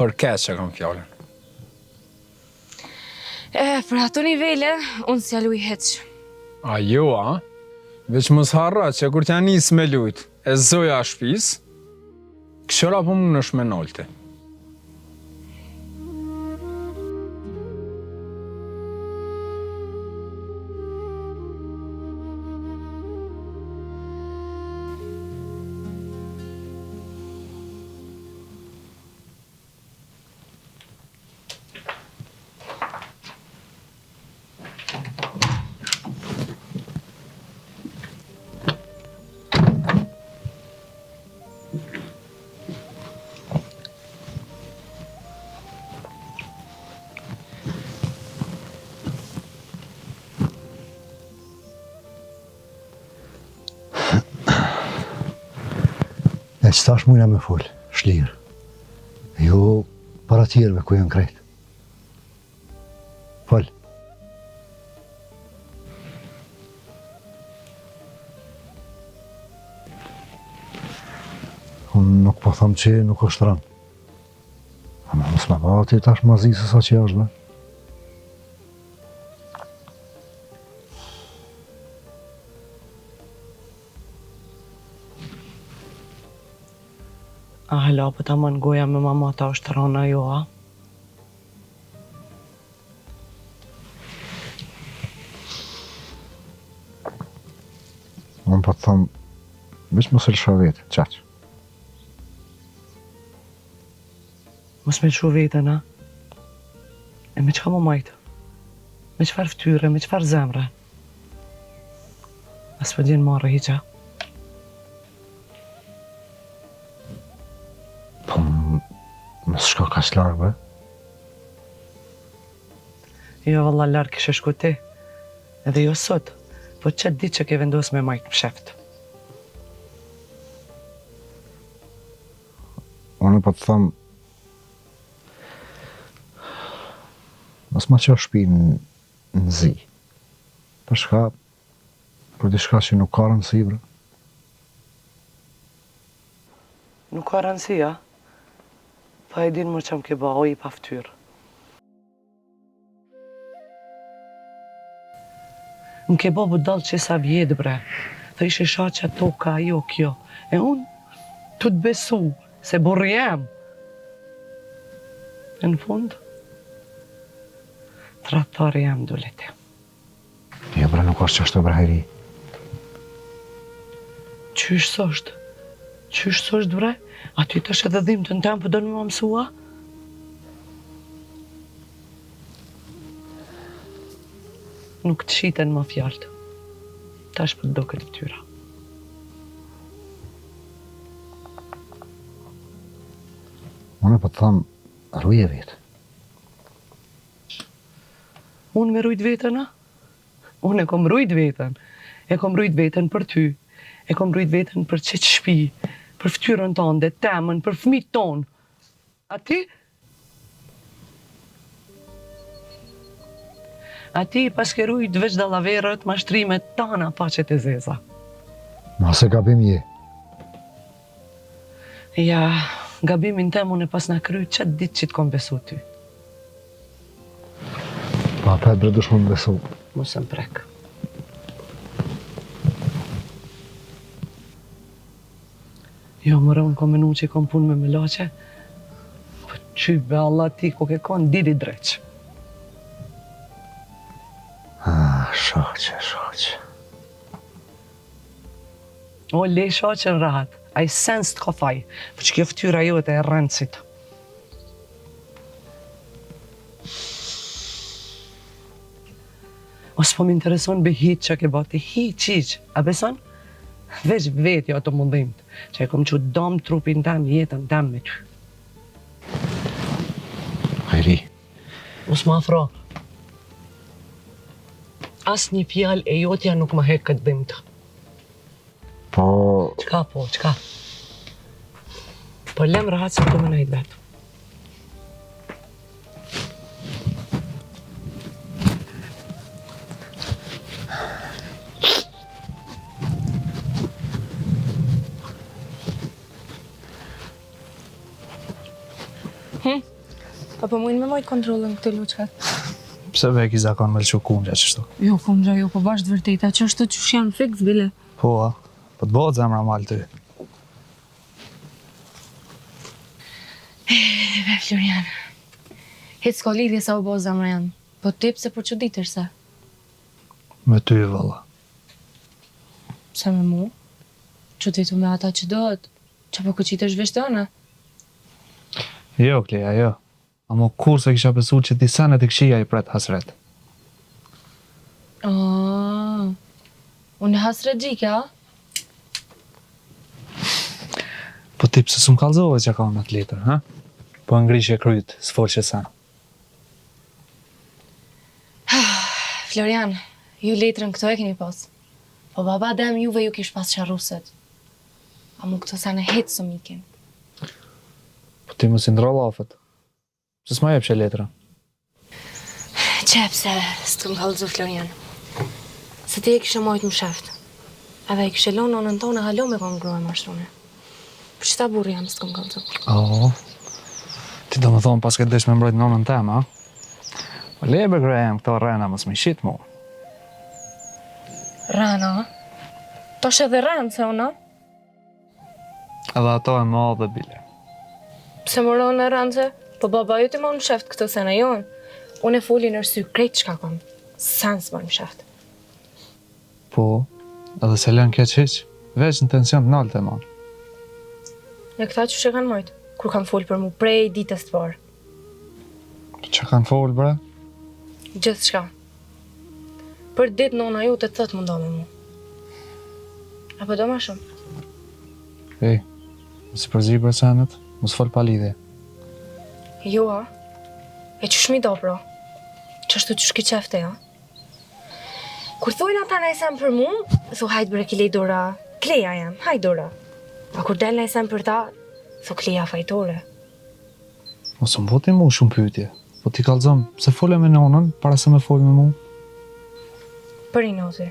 [SPEAKER 3] Për keq që kam fjallin.
[SPEAKER 4] Për ato nivele, unë s'ja luj heq.
[SPEAKER 3] A jo, a? Veç mos harra që kur t'ja nis me lujt e zoja e shpis, këshora po më nësh me nalte.
[SPEAKER 2] E që tash mujna me folë, shlirë. Jo para tjerëve ku janë krejtë. Folë. Unë nuk po thëmë që nuk është rënë. Ama mos më pa ti tash ma zi se sa që është, be.
[SPEAKER 7] A hala, po ta mën goja me mama ta është rana jo, a?
[SPEAKER 2] Unë po të thëmë, veç mos e lësha vetë, qaqë.
[SPEAKER 7] Mos me lëshu vetën, a? E me qka më majtë? Me qfar ftyre, me qfar zemre? As për gjenë marrë hiqa?
[SPEAKER 2] Mos shko ka që largë, be.
[SPEAKER 7] Jo, valla, largë kishe shku ti. Edhe jo sot, po qëtë ditë që ke vendosë me majtë më sheftë.
[SPEAKER 2] Unë po të thëmë,
[SPEAKER 1] mos ma qo shpinë në zi. Për shka, për diçka që nuk ka rëndësi, bre.
[SPEAKER 7] Nuk ka rëndësia. Pa e din më që më ke ba oj i pa ftyrë. Më ke ba budal që sa vjetë, bre. Dhe ishe sha që ato ka jo kjo. E unë të të besu se borë jam. E në fund, tratari jam dole te.
[SPEAKER 1] Jo, bre, nuk është që ashtu, bre, Hajri.
[SPEAKER 7] Qysh sështë? Qysh sështë, bre? A ty tash edhe dhim të në temë për do në më mësua? Nuk të shiten më fjallët. Tash për do këtë tyra.
[SPEAKER 1] Unë po të thamë, rruje vetë.
[SPEAKER 7] Unë me rujt vetën, a? Unë e kom rujt vetën. E kom rujt vetën për ty. E kom rujt vetën për qëtë shpi, për ftyrën tonë, temën, për fëmijët tonë. A ti? A ti pas ke rujt veç dallaverët, mashtrimet tana paqet e zeza.
[SPEAKER 1] Ma se gabim je.
[SPEAKER 7] Ja, gabimin tem unë e pas na kryt qatë ditë që t'kom besu ty.
[SPEAKER 1] Pa pet bre dush më besu.
[SPEAKER 7] Mos më prek. Jo, mëre, unë kom menu që i kom punë me melache. Po qybe Allah ti ku ke konë diri dreq.
[SPEAKER 1] Shoqe, shoqe.
[SPEAKER 7] O, le shoqe në rahat. A i sens të kafaj. Po që kjo ftyra jote e rëndësit. Os po m'intereson be hitë që ke bati. Hitë qiq. A beson? Veç vetja të mundimit. Që e kom që dom trupin tem, jetën tem me ty.
[SPEAKER 1] Hajri.
[SPEAKER 7] Mos më afro. As një fjal e jotja nuk më hek këtë dhimt.
[SPEAKER 1] Po...
[SPEAKER 7] Qka po, qka? Po lem rahat se të më najt vetë.
[SPEAKER 4] Apo mujnë me mojtë kontrolën këtë luqkat?
[SPEAKER 6] Pse ve ki zakon me lëqo kundja qështu?
[SPEAKER 4] Jo, kundra, jo, po bashkë vërteta, që është të qësh janë fix, bile.
[SPEAKER 6] Po, a? Po të bëhet zemra mal ty.
[SPEAKER 4] Ve, Florian. Hitë s'ko lidhje sa u bo zemra janë, po ti pse për që ditër se?
[SPEAKER 6] Me ty, valla.
[SPEAKER 4] Pse me mu? Që ti tu me ata që dohet, që po këqit është vishtë anë?
[SPEAKER 6] Jo, Kleja, jo. Amo kur se kisha besu që ti senet i këshia i pret hasret.
[SPEAKER 4] Unë hasret gjika?
[SPEAKER 6] Po ti pse s'm kallzove që ka unë atë letër, ha? Po ngrishe kryt, s'fol që sen.
[SPEAKER 4] Florian, ju letrën këto e keni pas. Po baba dem juve ju kish pas qarruset. A mu këto sene hetë së mikin.
[SPEAKER 6] Po ti mos i ndro lafet. Se s'ma jep që letra.
[SPEAKER 4] Qepse, s'të më kallëzu, Florian. Se ti e kishe mojtë më sheft. Edhe i kishe lonë nonën tonë halo me konë grua mashtune. Për qëta burri jam s'të më kallëzu?
[SPEAKER 6] Ti do më thonë pas këtë desh me mbrojt nonën tem, a? Po lebe Graham, këto rena mos me shit mu.
[SPEAKER 4] Rana? To është edhe ranë, se ona?
[SPEAKER 6] Edhe ato e ma dhe bile.
[SPEAKER 4] Pse më ronë në ranë se? Po baba ju ti ma në sheft këtë sene jonë. Unë e fuli në rësy krejt qka kom. Sans ma në sheft.
[SPEAKER 6] Po, edhe se lën keq hiq, veç në tension të naltë e man.
[SPEAKER 4] Në këta që kanë mojtë, kur kam foli për mu prej ditës të parë.
[SPEAKER 6] Që kanë fol, bre?
[SPEAKER 4] Gjithë shka. Për ditë nona ju të thëtë më ndo me mu. Apo do ma shumë?
[SPEAKER 6] Ej, si përzi për senet, mos fol pa lidhje.
[SPEAKER 4] Jo, a? E që shmi do, bro? Qështu që shki qefte, a? Kur thujnë ata najsen për mu, thu hajtë bre ki dora, Kleja jam, hajtë dora. A kur del najsen për ta, thu Kleja fajtore.
[SPEAKER 6] Mos më voti mu shumë pyetje. po ti kallzon, pse fole me nonën para se me fol me mu?
[SPEAKER 4] Për i noti.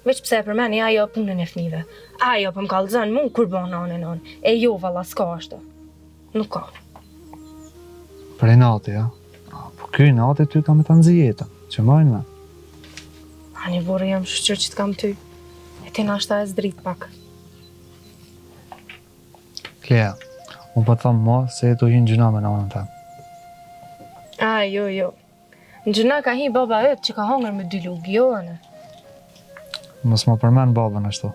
[SPEAKER 4] Veç pse e përmeni ajo punën e fmive. Ajo për më kallëzën mu kur bon non. E jo valla s'ka ashtu. Nuk ka.
[SPEAKER 6] Për e nati, ja? Po ky nati ty ka me të nëzi jetën, që majnë me.
[SPEAKER 4] Ani burë jam shqyr që t'kam ty. E ti nashta e zdrit pak.
[SPEAKER 6] Klea, unë po të thamë mo se e tu hinë gjuna me nonën tem.
[SPEAKER 4] Jo. Në gjuna ka hi baba yt që ka hongër me 2 lugë, jo anë.
[SPEAKER 6] Mos më përmen babën ashtu.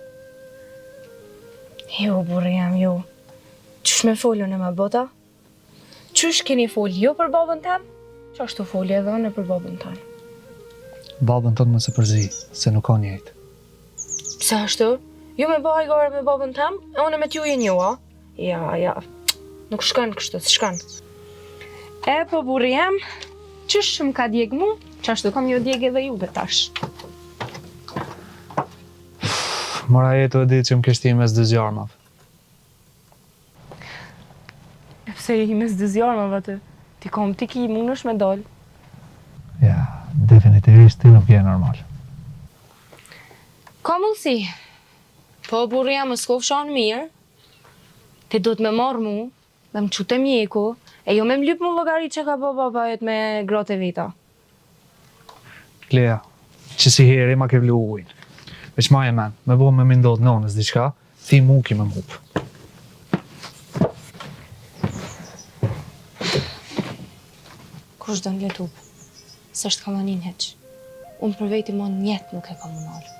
[SPEAKER 4] Jo, burë jam, jo. Qysh me folën e me bota? Qysh keni folë jo për babën tem? Që ashtu folë edhe në për babën tem?
[SPEAKER 6] Babën tënë më se përzi, se nuk ka njejtë.
[SPEAKER 4] Pse ashtu? Jo me bëhaj gare me babën tem, e unë me t'ju e një, a? Ja. Nuk shkën kështu, s'shkën. E, po burë jam, qysh më ka djeg mu, që ashtu kam jo djeg edhe juve tash.
[SPEAKER 6] Mora jetu e ditë që më kështi mes 2 zjarmave.
[SPEAKER 4] E pse i mes 2 zjarmave aty? Ti kom ti ki munësh me dal.
[SPEAKER 6] Ja, definitivisht ti nuk je normal.
[SPEAKER 4] Ka mundësi. Po burë jam më s'kof shanë mirë. Ti do t'me marrë mu, dhe më qute mjeku, e jo me më lypë mu llogari që ka baba jet me gratë e veta.
[SPEAKER 6] Klea, që si heri ma ke vlu ujnë. Veç ma e men, me bo me mindot nonës diçka, ti mu ki me mup.
[SPEAKER 4] Kush dënë letup, së është ka manin heq. Unë për veti ma njetë nuk e ka munalë.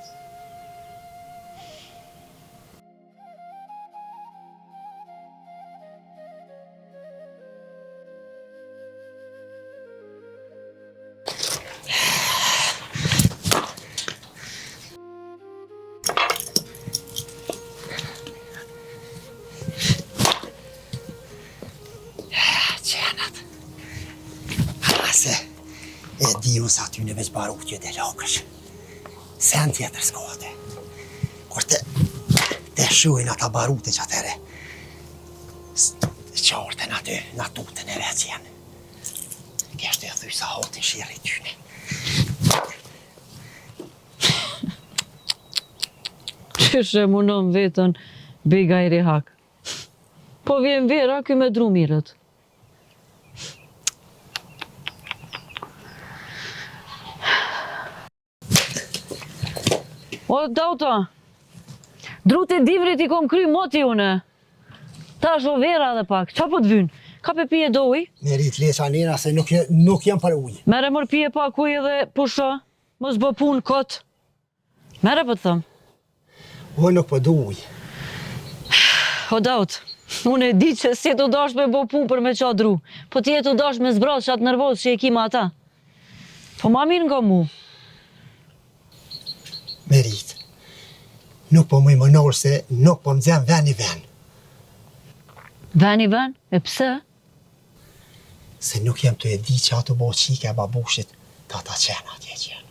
[SPEAKER 9] E di unë sa ty në veç barutje dhe lakësh. Sen tjetër s'kate. Kur te shuhin ata barute që atere, qarten aty, na tutën e veç jenë. Keshtë e thuj sa hatin shirë i tyne.
[SPEAKER 10] Qështë e munon vetën biga i rihak. Po vjen vera ky me dru mirët. O, Dauta, drut e dimrit I kom kry moti une. Ta është o vera dhe pak, qa po t'vynë? Ka pe pije do uj?
[SPEAKER 9] Merit leqa nena se nuk jam për uj.
[SPEAKER 10] Mere mër pije pak uj edhe pusha, mos bë pun kot. Mere po t'thëm.
[SPEAKER 9] O nuk po du uj.
[SPEAKER 10] O, Daut, unë e di që si t'u dash me bë pun për me qa dru, po ti e t'u dash me zbrat qatë nervoz që e kima ata. Po ma mirë nga mu.
[SPEAKER 9] Merit, nuk po më mënor se nuk po më dhem ven I ven.
[SPEAKER 10] Ven I ven? E pse?
[SPEAKER 9] Se nuk jem të e di që ato bo qike e babushit të ata qenë atje qenë.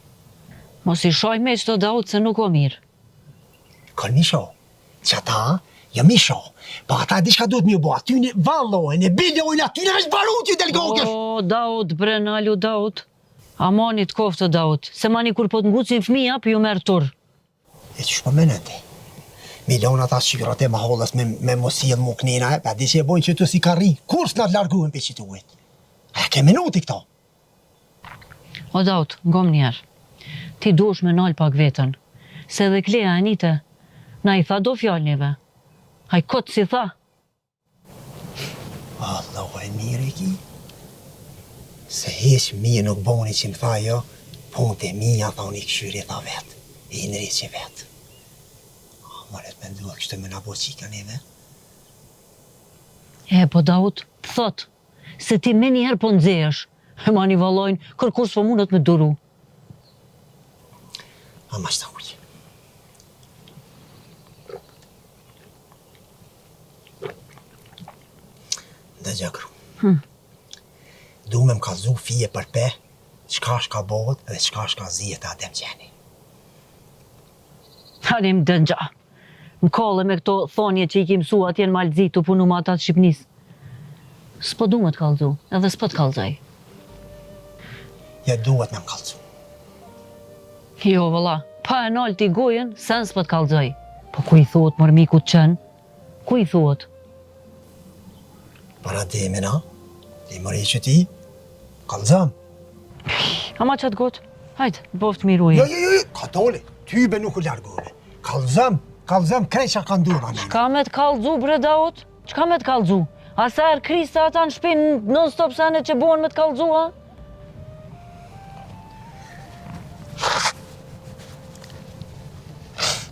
[SPEAKER 10] Mos I shoj me qëto Daut se nuk o mirë.
[SPEAKER 9] Kër mi sho, që ata jam I sho, pa ata di shka duhet mi bo, aty në vallojnë, e bilojnë, aty në veç barut ju del gokesh.
[SPEAKER 10] O, Daut, brenalu, Daut. Amanit koftë, Daut, se mani kur po t'ngucin fmija, për ju merë tur.
[SPEAKER 9] E që shpo menën ti? Milion ata shqyrat e ma hollës me mosil mu knina, pa di që e bojnë që të si ka ri, kur s'na t'larguhen për që të ujt. A ke minuti këto?
[SPEAKER 10] O, Daut, ngom njerë, ti dush me nalë pak vetën, se dhe Klea Anite, na I tha do fjallnive. Haj kotë si tha.
[SPEAKER 9] Allah e mirë e ki. Se heq mi nuk boni që më tha jo, punët e mija tha unë I këshyri tha vetë, I nëri që vetë. Maret me ndua kështë me nabo qika neve.
[SPEAKER 10] E, po Daut, thot, se ti me njerë po nëzesh, e ma një valojnë, kërkur s'po mundet me duru.
[SPEAKER 9] Ama qëta ujë. Dhe gjakru. Du me më kazu fije për pe, qka shka bohët dhe qka shka zijet a dem qeni.
[SPEAKER 10] Hanim dëngja. Më kalle me këto thonje që I ki mësu atje në Malzi të punu ma ata të Shqipnis. S'po du me t'kallzu, edhe s'po t'kallzoj.
[SPEAKER 9] Ja duhet me më kalcu.
[SPEAKER 10] Jo, valla, pa e nalë t'i gojen, sen s'po t'kallzoj. Po ku i thuhet mërmiku të qenë? Ku i thuhet?
[SPEAKER 9] Para demina, ti mëri që ti, kalzam.
[SPEAKER 10] Ama qatë gotë, hajtë, boft miru i.
[SPEAKER 9] Jo, ka dole, tybe nuk u largove. Kalzam krej që ka ndurë, anina.
[SPEAKER 10] Qka me t'kallzu, bre Daut? Qka me t'kallzu? Asa er krista ata në shpinë non-stop sene që bohen me t'kallzu, ha?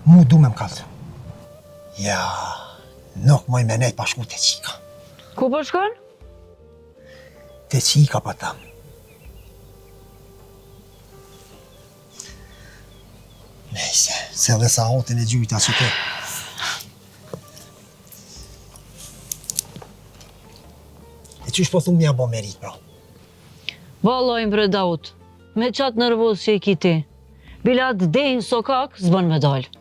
[SPEAKER 9] Mu du me më kalzu. Ja, nuk moj me nejt pashku të qika.
[SPEAKER 10] Ku po shkon?
[SPEAKER 9] Të qika pa tam. Nejse, se dhe sa otin e gjujta që të. E qysh po thumë mja bo merit, pra?
[SPEAKER 10] Valojnë bre Daut, me qatë nervoz që i ki ti. Bilat dejnë sokak, s'bën me dalë.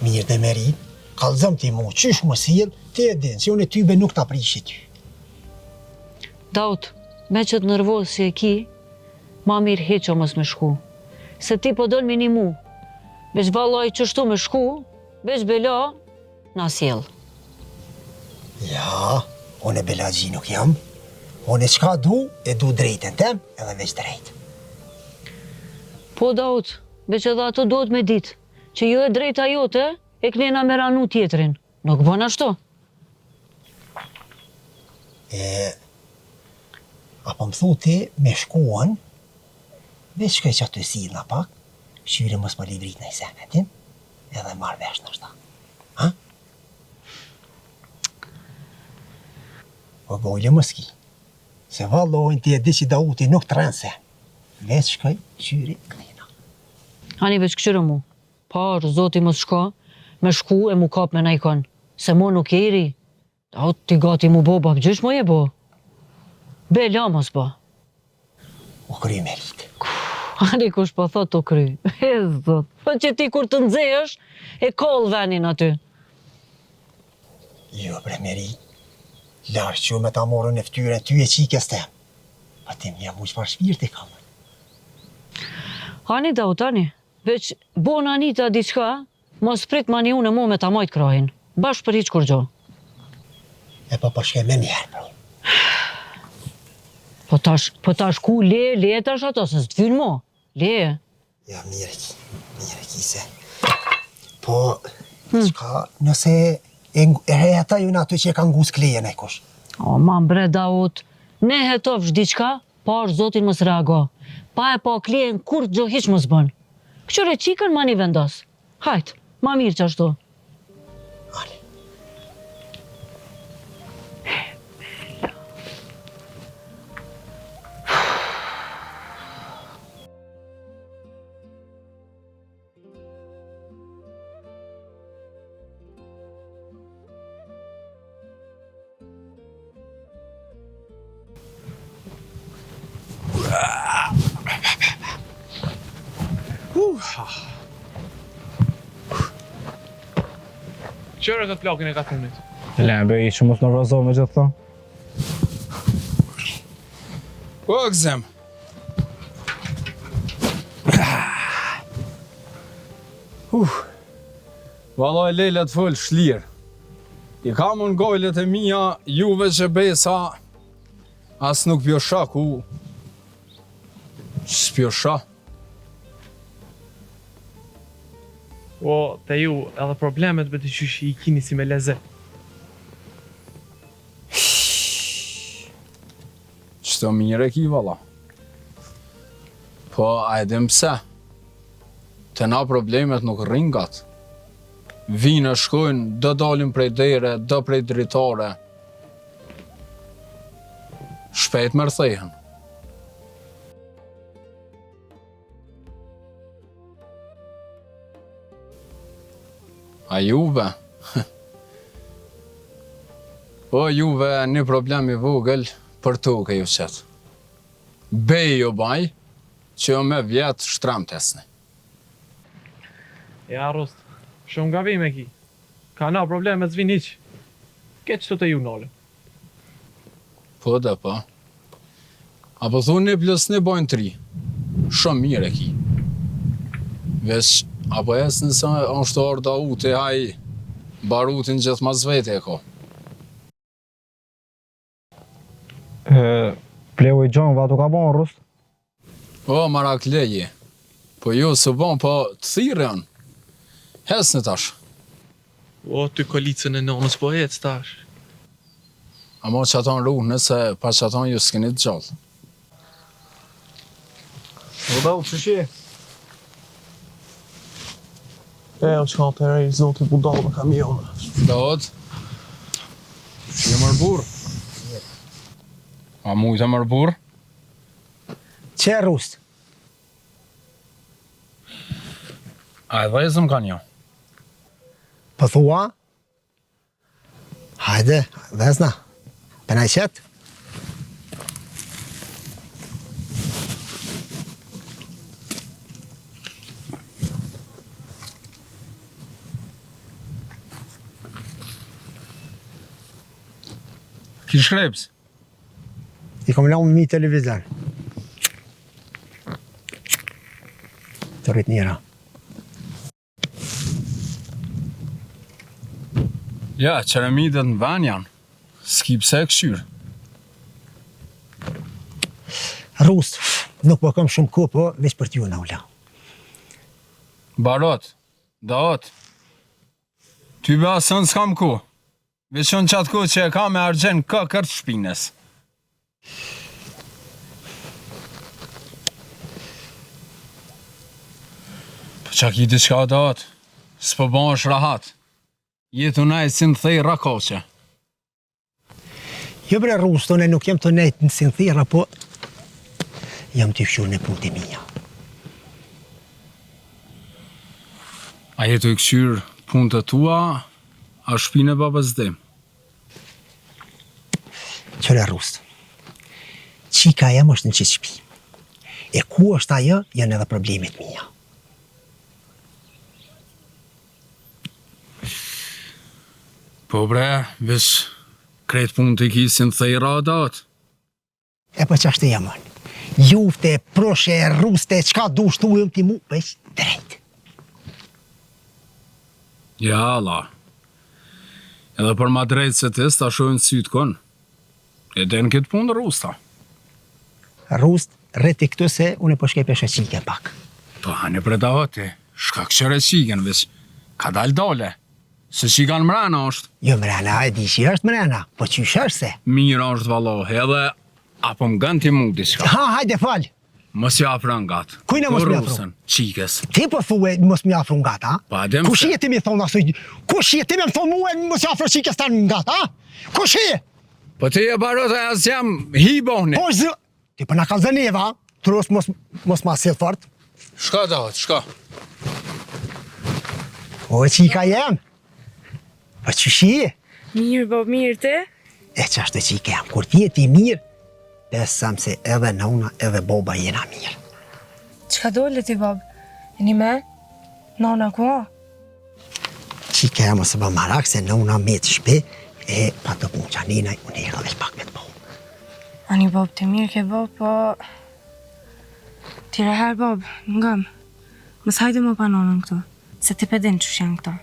[SPEAKER 9] Mirë dhe merit, kalzëm ti mu, qysh më silë, ti e dinë, si unë e tybe nuk t'a prishi ty.
[SPEAKER 10] Daut, me qatë nervoz që i ki, ma mirë heqo mës me shku. Se ti po dënë minimu. Veç valoj qështu me shku, veç bela, na sjell.
[SPEAKER 9] Ja, unë e belagji nuk jam. Unë e qka du, e du drejten tem, edhe veç drejt.
[SPEAKER 10] Po Daut, veç edhe ato duhet me dit, që jo e drejta jote, e knena me ranu tjetrin. Nuk bën ashtu.
[SPEAKER 9] Apo më thu ti me shkuan, veç shkaj që atë si në pak, shyre mos më livrit në i senetin, edhe marrë vesh në shta. Ha? O gojle më s'ki, se vallojnë ti e di që Dauti nuk të rënë sen. Veç shkaj, shyri, knina.
[SPEAKER 10] Ani veç këshyre mu. Parë, zoti mos shko, me shku e mu kap me najkon. Se mu nuk e iri. Daut ti gati mu bo, bab gjysh mu je bo. Bela mos bo.
[SPEAKER 9] U kry merit.
[SPEAKER 10] Ani kush po thot të kry. E zot. Po që ti kur të nxesh, e koll venin aty.
[SPEAKER 9] Jo, bre merit. Larë që me ta morën e ftyre ty e qikes tem. Pa ti mja mu qëpar shpirti kam.
[SPEAKER 10] Ani Daut, ani. Veç bon Anita diçka, mos prit mani unë e mu me ta majt krahin. Bash për hiq kur gjo.
[SPEAKER 9] E pa shke me njerë, bro.
[SPEAKER 10] Po tash ku le tash ato, se s'të fynë mo. Le.
[SPEAKER 9] Ja, mire ki se. Po, qka nëse e rejata ju në ato që e ka ngus klejen e kush.
[SPEAKER 10] O, man bre Daut, ne hetovsh diçka, pash zotin mos reago. Pa e pa klejen kur gjo hiq mos bën. Këqyre qikën ma një vendos. Hajt, ma mirë që ashtu.
[SPEAKER 9] Ani.
[SPEAKER 6] Qërë këtë plakin e katunit?
[SPEAKER 5] Lembe, i që mos në rëzohë me gjithë thonë.
[SPEAKER 3] O, gëzem. Valoj lejlet full shlirë. I kam unë gojlet e mija, juve që besa, as nuk pjosha ku. S'pjosha.
[SPEAKER 6] O, te ju, edhe problemet me të qysh i kini si me lezet.
[SPEAKER 3] Qëto mire ki, valla. Po, a edhim pse? Të na problemet nuk ringat. Vina shkojnë, do dalim prej dere, do prej dritare. Shpejt më rthehen. A juve? Po juve një problem i vogël për toke ju qëtë. Bej ju baj, që jo me vjetë shtram tesni.
[SPEAKER 6] Ja, Rost, shumë gabime ki. Ka na probleme t'vin hiq. Ke që të ju nole.
[SPEAKER 3] Po dhe po. Apo thuni plus 1 bojnë 3. Shumë mirë e ki. Veç, apo jes nësa është orë Dauti, haj barutin gjithë mas vete e ko.
[SPEAKER 6] Pleu i gjonë, vato ka bon rust?
[SPEAKER 3] O, marak leje. Po ju së bon, po të thirë janë. Hes në tash.
[SPEAKER 11] O, ty kolicën e nonës po hec tash.
[SPEAKER 3] Amo që aton ruhë nëse pa që aton ju s'keni të gjallë.
[SPEAKER 11] O, da, u që shie? O që ka të rej, zotit budal në kamionë.
[SPEAKER 3] Dot, je mërbur? A mujtë e mërbur?
[SPEAKER 9] Që e rust?
[SPEAKER 3] A e dhezëm ka një?
[SPEAKER 9] Po thua? Hajde, vezna. Pëna i qëtë?
[SPEAKER 3] Ki shkrepës?
[SPEAKER 9] I kom lamë mi televizor. Të rrit njëra.
[SPEAKER 3] Ja, qeremidet në van janë. S'ki pse e këshyrë.
[SPEAKER 9] Rust, nuk po kam shumë kohë, po veç për t'ju në ula.
[SPEAKER 3] Barot, Daot, ty be asën s'kam ku. Veçon qatë ku që e ka me argjen këkër të shpines. Po qa ki diçka Daot, s'po bon është rahat. Jetu najtë si në thej rakoqe.
[SPEAKER 9] Jo bre Rust, unë nuk jem të nejtë në sinthira, po jam të fshur në punë të mija.
[SPEAKER 3] A jetu i këshyrë punë të tua, a shpine babës dhe?
[SPEAKER 9] Qëre Rust, qika jem është në qëtë shpi. E ku është ajo, janë edhe problemet mija.
[SPEAKER 3] Po bre, veç krejt punë të kisin thejra datë.
[SPEAKER 9] E po qashtë e jamon. Jufte, proshe, ruste, qka du shtujem ti mu, veç drejt.
[SPEAKER 3] Ja, la. Edhe për ma drejt se tis, ta shojnë sytë konë. E den këtë punë rusta.
[SPEAKER 9] Rust, rreti këtu se unë po shkej peshe qike pak.
[SPEAKER 3] Po hani për davati, shka këshere qiken, veç ka dal dole. Se qikan mrena është.
[SPEAKER 9] Jo mrena, e di që është mrena, po qysh është se?
[SPEAKER 3] Mirë është valohi, edhe apo më gën ti mu diçka.
[SPEAKER 9] Ha, hajde fal.
[SPEAKER 3] Mos ja afron gat.
[SPEAKER 9] Kujna mos më afron?
[SPEAKER 3] Qikes.
[SPEAKER 9] Ti po thue mos më afron gat, ha?
[SPEAKER 3] Pa adem.
[SPEAKER 9] Kush je ti më thon asoj? Kush je ti më thon mua mos ja afro qikes tan gat, ha? Kush je?
[SPEAKER 3] Po ti e barota as jam hiboni.
[SPEAKER 9] Po zë. Ti po na kallzaneva, tros mos ma sill fort.
[SPEAKER 3] Shka dahet, shka.
[SPEAKER 9] O qika jam. Po qysh je?
[SPEAKER 8] Mirë, bab, mirë ti?
[SPEAKER 9] E qashtë qika jam, kur ti je ti mirë, besam se edhe nona edhe boba jena mirë.
[SPEAKER 4] Qka dole ti, bab? E një me? Nona ku?
[SPEAKER 9] Qika jam ose ba marak se nona me të shpe, e pa të punë qaninaj, unë e ka veç pak me të bohë.
[SPEAKER 4] Ani, bab, të mirë ke, bab, po... Tire herë, bab, ngëm. Mës hajde më pa nonën këtu, se ti pedin që janë këta.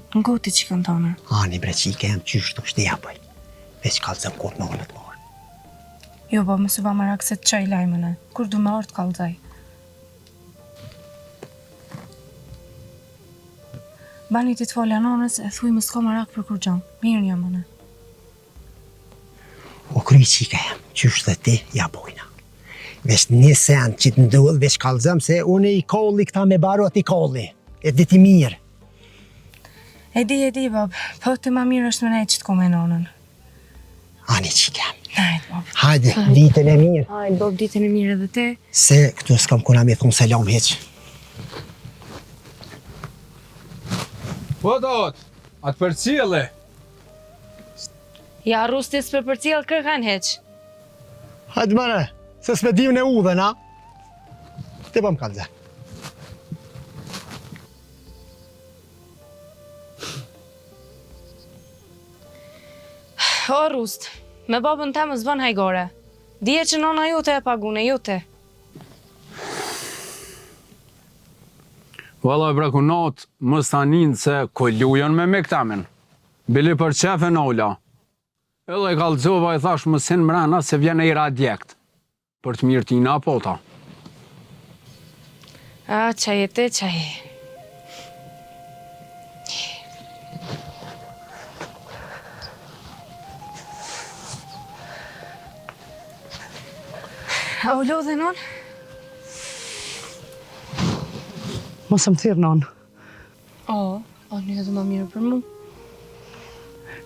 [SPEAKER 4] Në goti që kënë tonë.
[SPEAKER 9] Ani bre qika jam qysh të shteja bëj, veç kalëzëm kur nonët morë.
[SPEAKER 4] Jo, bab, mësë ba marak se të qaj lajmëne, kur du me orë të kalëzaj. Bani ti të folja nonës e thuj më s'ko marak për kur gjanë, mirë një mëne.
[SPEAKER 9] O kry qika jam, qysh dhe ti, ja bojna. Veç një sen që të ndodhë, veç kalëzëm se unë i kolli këta me baro ati kolli, e di ti mirë.
[SPEAKER 4] E di, bab, po të ma mirë është me nejtë që të ku me nonën.
[SPEAKER 9] Ani qika jam.
[SPEAKER 4] Hajde, bab.
[SPEAKER 9] Hajde, ditën e mirë.
[SPEAKER 4] Hajde, bab, ditën e mirë edhe ti.
[SPEAKER 9] Se këtu s'kam kuna me thunë selam heq.
[SPEAKER 3] Po dot, atë për cile.
[SPEAKER 8] Ja, rustis për cilë kërkan heq.
[SPEAKER 9] Hajde mëre, se s'me dim në udhe, na? Ti po më kalze.
[SPEAKER 8] O, rust, me babën ta më zbën hajgore.
[SPEAKER 4] Dije që nona jote e pagun e jote.
[SPEAKER 3] Valla brakunat, mës ta ninë se ko lujon me mektamin. Bili për qefe në ola. Edhe kalzova i thash mësin mrena se vjen e i radjekt. Për të mirë tina apo ta.
[SPEAKER 4] A, qaje te, qaje. A u lodhe non?
[SPEAKER 7] Mos më thirë non.
[SPEAKER 4] O, një edhe më mirë për mu.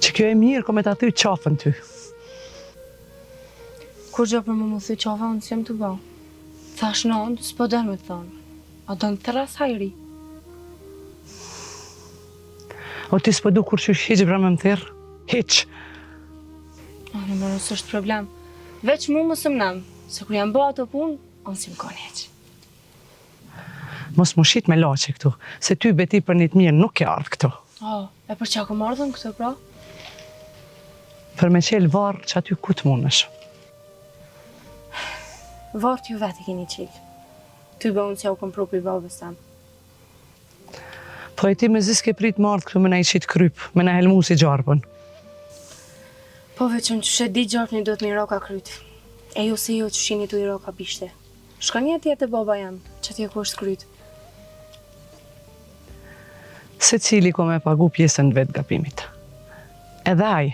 [SPEAKER 7] Që kjo e mirë, ko me ta thy qafën ty.
[SPEAKER 4] Kur gjë për mu thy qafa, unë s'jem të ba. Thash non, s'po dërë me të thonë. A do në të ras hajri.
[SPEAKER 7] O ti s'po du kur që hiq bra me më thirë? Hiq.
[SPEAKER 4] A, në mërë së është problem. Veç mu më së mnem, se kur jam bë ato punë, unë si më kone heq.
[SPEAKER 7] Mos më shit me lache këtu, se ty beti për një të mirë nuk ke ardhë këtu.
[SPEAKER 4] O, e për qa kom ardhën këtu, pra?
[SPEAKER 7] Për me qelë varë që aty ku të munësh.
[SPEAKER 4] Varë t'ju vetë i keni qilë. Ty bë unë që ja u kom pru për i babës tam.
[SPEAKER 7] Po e ti me zis ke prit më ardhë këtu me na i qitë kryp, me na helmu si gjarpën.
[SPEAKER 4] Po veç unë që shedi gjarpë një do të mi roka kryt. E jo se jo që shini tu i roka bishte. Shka një tjetë e baba jam, që t'je ku është kryt.
[SPEAKER 7] Se cili ko me pagu pjesën vetë gapimit. Edhe aj,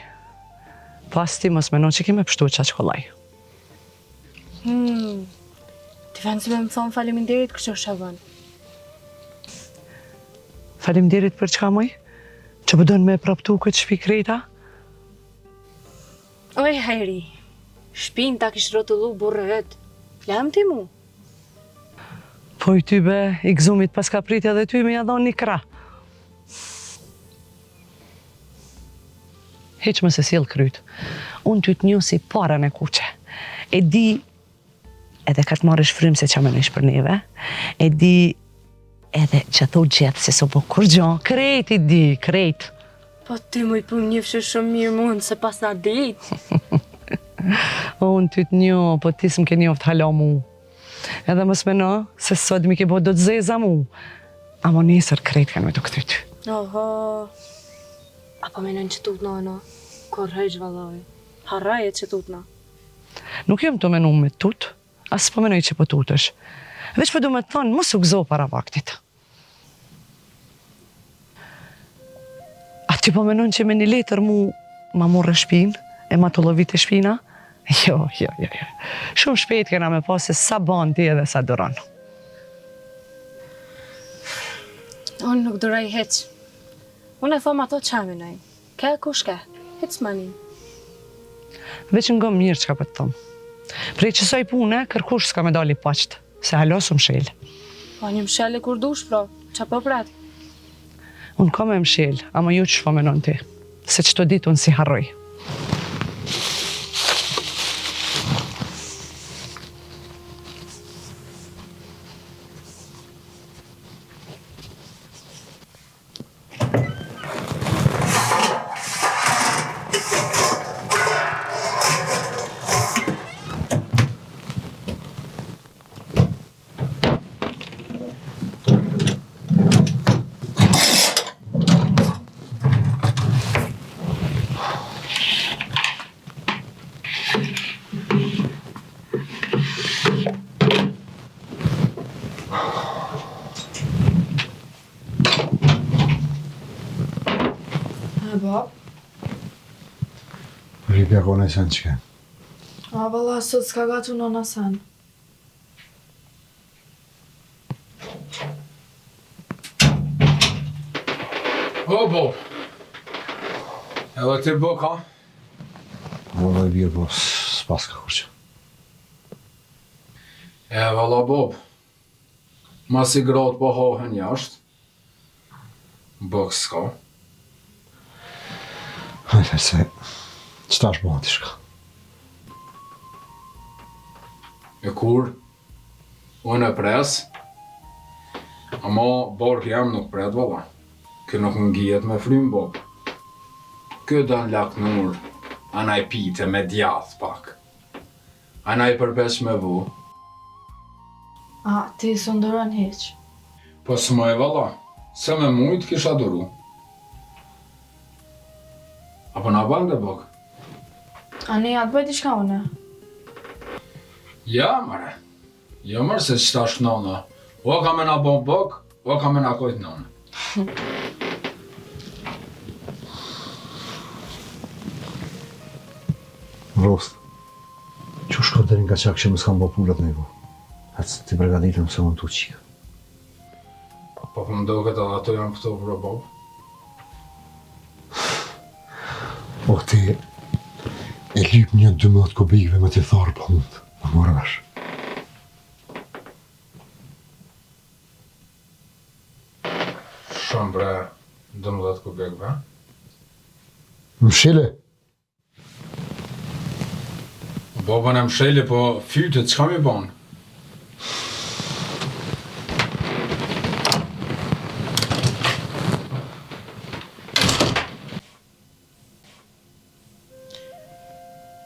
[SPEAKER 7] pas ti mos menon që kime pështu qa qkollaj.
[SPEAKER 4] Ti venë si me më thonë faleminderit kështë është shabën.
[SPEAKER 7] Faleminderit për çka moj? Që përdojnë me praptu këtë shpi krejta?
[SPEAKER 4] Oj, hajri, shpin ta kishë rotullu burre vetë. Flam ti mu?
[SPEAKER 7] Po i ty be, i gzumit pas ka pritja dhe ty me jadon një kra. Heq më se s'jel kryt. Unë ty të një si para në kuqe. E di, edhe ka të marrësh frymë se qa me nësh për neve, e di edhe që thot gjithë se so po kur gjon, krejt i di, krejt.
[SPEAKER 4] Po ty mu i pëm njëfshë shumë mirë mund, se pas na ditë.
[SPEAKER 7] Unë ty të një, po ti s'm ke njoft hala mu. Edhe mos meno, se sot mi ke bo do të zeza mu. Amo nesër krejt kanë me të këtyt.
[SPEAKER 4] Oho, apo menon që tut në, kur hejgj valoj. Harajet që tut në.
[SPEAKER 7] Nuk jam të menu me tut, as po menoj që po tutësh. Veç po du me të thonë, mos u gzo para vaktit. A ti po menon që me një letër mu ma morre shpin, e ma të lovit e shpina? Jo. Shumë shpejt kena me pas se sa ban ti edhe sa duran.
[SPEAKER 4] Unë nuk duraj heq. Unë e thom ato qa menoj. Ke kush ke, hec mani.
[SPEAKER 7] Veç nga mirë që ka për të thomë. Prej qësoj pune, kërkush s'ka me dali paqt, se halosë mshel.
[SPEAKER 4] Po një mshel e kur dush, pro, qa po prat?
[SPEAKER 7] Unë ka me mshel, ama ju që po menon ti, se qëto ditë unë si harroj.
[SPEAKER 8] Bab?
[SPEAKER 1] Ripja kone sen qke.
[SPEAKER 8] A, valla, sot s'ka gatu nona sen.
[SPEAKER 3] O, Bob. Edhe ti bë ka?
[SPEAKER 1] Valla i birë, po s'pas ka kur që.
[SPEAKER 3] E, valla, Bob. Mas i gratë po hohen jashtë. Bëk s'ka.
[SPEAKER 1] Hajde se, qëta është bëha t'i shka?
[SPEAKER 3] E kur, unë e pres, ama bark jam nuk pret, valla. Kë nuk ngjiet me frymë, Bob. Kë dan lak nur, anaj pite me djath pak. Ana I përpes me vu.
[SPEAKER 8] A, ti së ndoron heq.
[SPEAKER 3] Po s'mo e valla, se me mujt kisha duru. Apo na ban dhe bok?
[SPEAKER 8] A ne ja të bëj diçka une?
[SPEAKER 3] Ja, mare. Jo mërë se qëta është nona. O ka me na bon bok, o ka me na kojt nona.
[SPEAKER 2] Rost, që shko deri nga qak që më s'kam bo pullat me bu? Atë t'i pregaditëm se unë t'u qikë.
[SPEAKER 3] Po më do këtë edhe ato janë këto për bok.
[SPEAKER 2] O ti, e lyp një 12 kubikve me t'i tharë për mund, më morë vesh.
[SPEAKER 3] Shumë bre 12 kubikve.
[SPEAKER 2] Më shile?
[SPEAKER 3] Babën e msheli, po fytet, çka mi bon?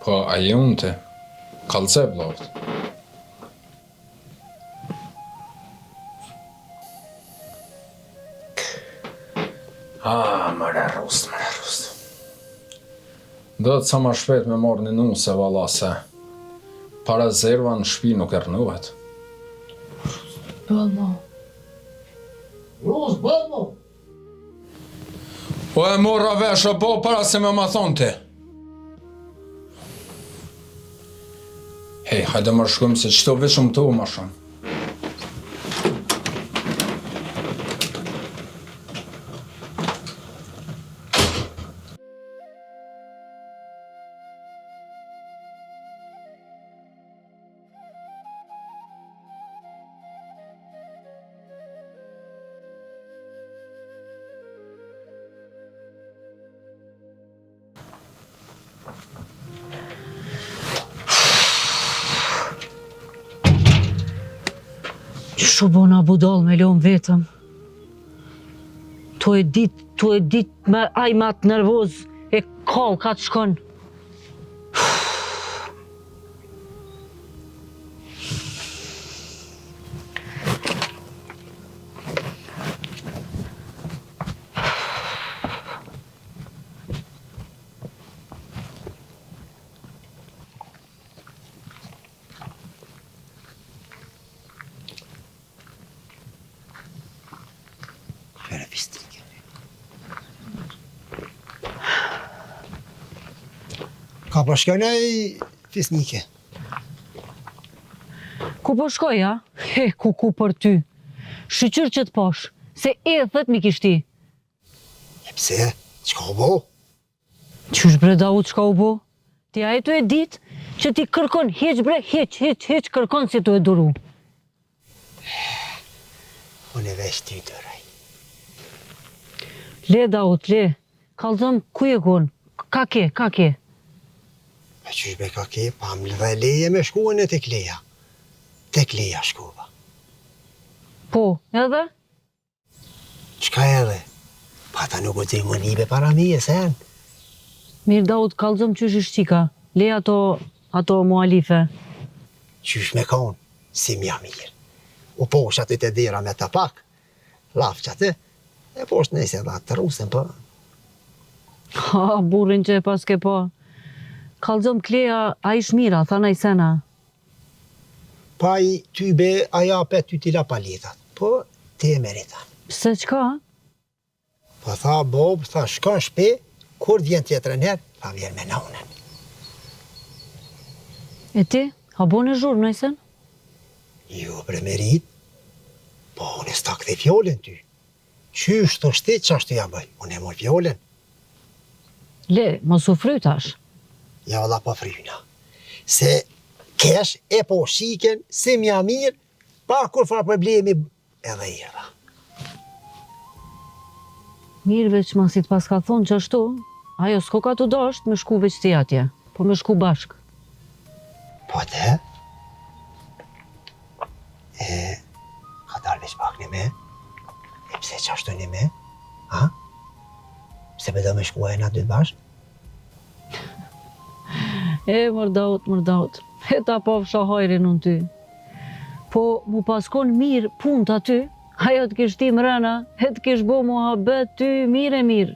[SPEAKER 3] Po, a je unë te? Kalce blavt. Mëre rust. Do të sa ma shpet me marrë një nunë se valla se para zerva në shpi nuk e rënuhet.
[SPEAKER 8] Bëll mo.
[SPEAKER 2] Rost, bëll mo!
[SPEAKER 3] O e morra vesh o po para se me ma thonë ti. Hej, hajde më shkojmë se qëto vishëm të u ma shumë.
[SPEAKER 10] Shu bona budal me lom vetëm. Tu e dit me ajmat nervoz e kall ka të shkon.
[SPEAKER 9] Ka po shkojnë e fisnike.
[SPEAKER 10] Ku po shkoja? He, ku për ty. Shqyqyr që të pash, se e thët mi kishti.
[SPEAKER 9] E pse? Qka u bo?
[SPEAKER 10] Qysh bre Daud, qka u bo? Ti a e tu e dit që ti kërkon heq bre, heq kërkon si tu e duru.
[SPEAKER 9] Unë e vesh ty të rej.
[SPEAKER 10] Le Daud, le. Kalzëm, ku e kon? Ka ke?
[SPEAKER 9] Me qysh be ka ke, pa më dhe leje me shkuën e tek leja. Tek leja shkuva.
[SPEAKER 10] Po, edhe?
[SPEAKER 9] Qka edhe? Pa ta nuk u të më nibe para mi e sen.
[SPEAKER 10] Mirë Daud, kalzëm qysh i shqika. Le ato mualife.
[SPEAKER 9] Qysh me konë, si mja mirë. U posh aty të dira me tapak, laf që aty, e posh nëjse dhe atë të rusen për.
[SPEAKER 10] Ha, burin që e pas ke pa. Kalzëm kleja, a ish mira, thana i sena.
[SPEAKER 9] Pa i ty be, a japet ty tila paletat, po te e meritan.
[SPEAKER 10] Pse qka?
[SPEAKER 9] Po tha Bob, tha shka në shpe, kur vjen tjetër njerë, tha vjen me naunën.
[SPEAKER 10] E ti, ha bo në zhurë nëjsen?
[SPEAKER 9] Jo, bre merit, po unë e stak dhe fjollën ty. Qysh të shtit që ashtu ja bëj, unë e mor fjollën.
[SPEAKER 10] Le, mos u frytash.
[SPEAKER 9] Ja valla pa fryna. Se kesh e po shiken, si mja mirë, pa kur fa problemi edhe i edhe.
[SPEAKER 10] Mirë veç ma si të pas ka thonë që ashtu, ajo s'ko ka të dasht me shku veç ti atje, po me shku bashk.
[SPEAKER 9] Po te? Ka dalë veç pak një me? E pse që ashtu një me? Ha? Pse me do me shku e na dy bashk?
[SPEAKER 10] E, mërdaut. ta pafsha hajrin unë ty. Po mu paskon mirë punë të aty, ajo të kish ti mrena, e të kish bo muhabet ty mirë e mirë.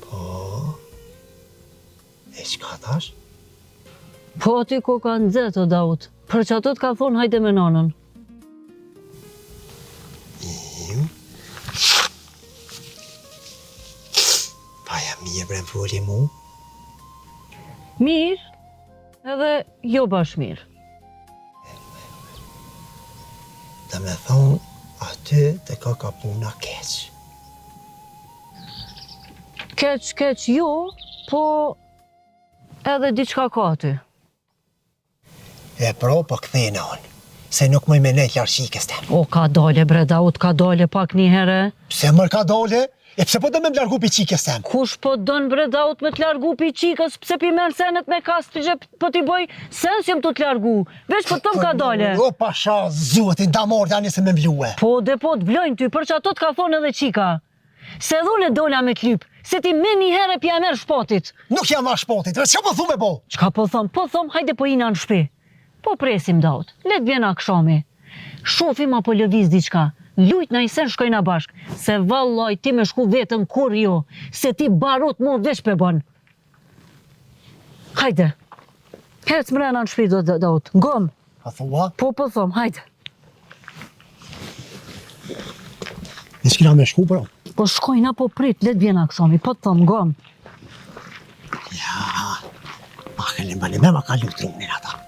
[SPEAKER 9] Po, e qka tash?
[SPEAKER 10] Po aty ko ka nëzet o Daut, për që ato të ka thonë hajde me nanën.
[SPEAKER 9] Paja mirë bre voli mu?
[SPEAKER 10] Mirë, edhe jo bash mirë.
[SPEAKER 9] Dhe me thonë, aty të ka puna keq.
[SPEAKER 10] Keq jo, po edhe diçka ka aty.
[SPEAKER 9] E pro, po këthejnë onë, se nuk mëj me nejtë larshikës tem.
[SPEAKER 10] O, ka dole bre Daut, ka dole pak një herë.
[SPEAKER 9] Pse mërë ka dole? E pse po do me më largu pi qikës tem?
[SPEAKER 10] Kush po don bre Daut me t'largu pi qikës, pse pi merë senet me kasë të gjep, po t'i boj sens jëm të t'largu. Veç po tëm ka dole.
[SPEAKER 9] O, pasha, zutin, da morë janë se me mblue.
[SPEAKER 10] Po, dhe po t'vlojnë ty, për që ato t'ka thonë edhe qika. Se dhune dola me t'lyp, se ti me një herë pja merë shpotit.
[SPEAKER 9] Nuk jam ma shpotit, që po thume bo?
[SPEAKER 10] Qka po thom, hajde po ina në shpi. Po presim Daut, let vjena këshami. Shofim apo lëviz diçka. Lujt na i sen shkojna bashk, se vallaj ti me shku vetën kur jo, se ti barut mu vesh pe bon. Hajde, hec mrena në shpi Daut, ngom.
[SPEAKER 9] A thua?
[SPEAKER 10] Po thom, hajde.
[SPEAKER 9] Në shkina me shku, bro?
[SPEAKER 10] Po shkojna po prit, let vjena këshomi, po thom, ngom.
[SPEAKER 9] Ja, ma këllin bani me ma ka lutrunin ata.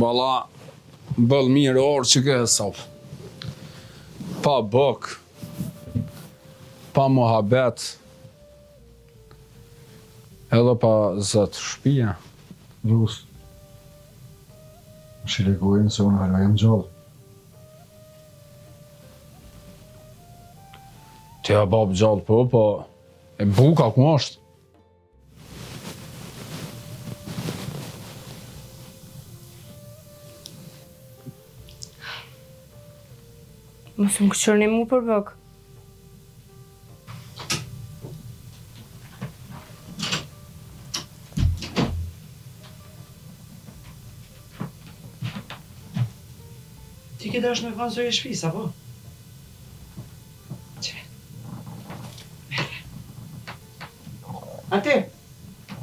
[SPEAKER 3] Valla, bëll mirë orë që ke sop. Pa bëk, pa muhabet, edhe pa zëtë shpia.
[SPEAKER 1] Rus, më shilegojnë se unë hala jam gjallë.
[SPEAKER 3] Ti a bab gjallë po e buka ku është.
[SPEAKER 4] Mos më këqërni mu për bëk.
[SPEAKER 7] Ti ke dash me kanë zoje shpis, apo? Qe? Merre. Ate?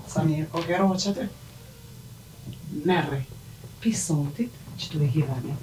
[SPEAKER 7] Samir, o kero që ate? Merre. Pisontit që tu e hivani.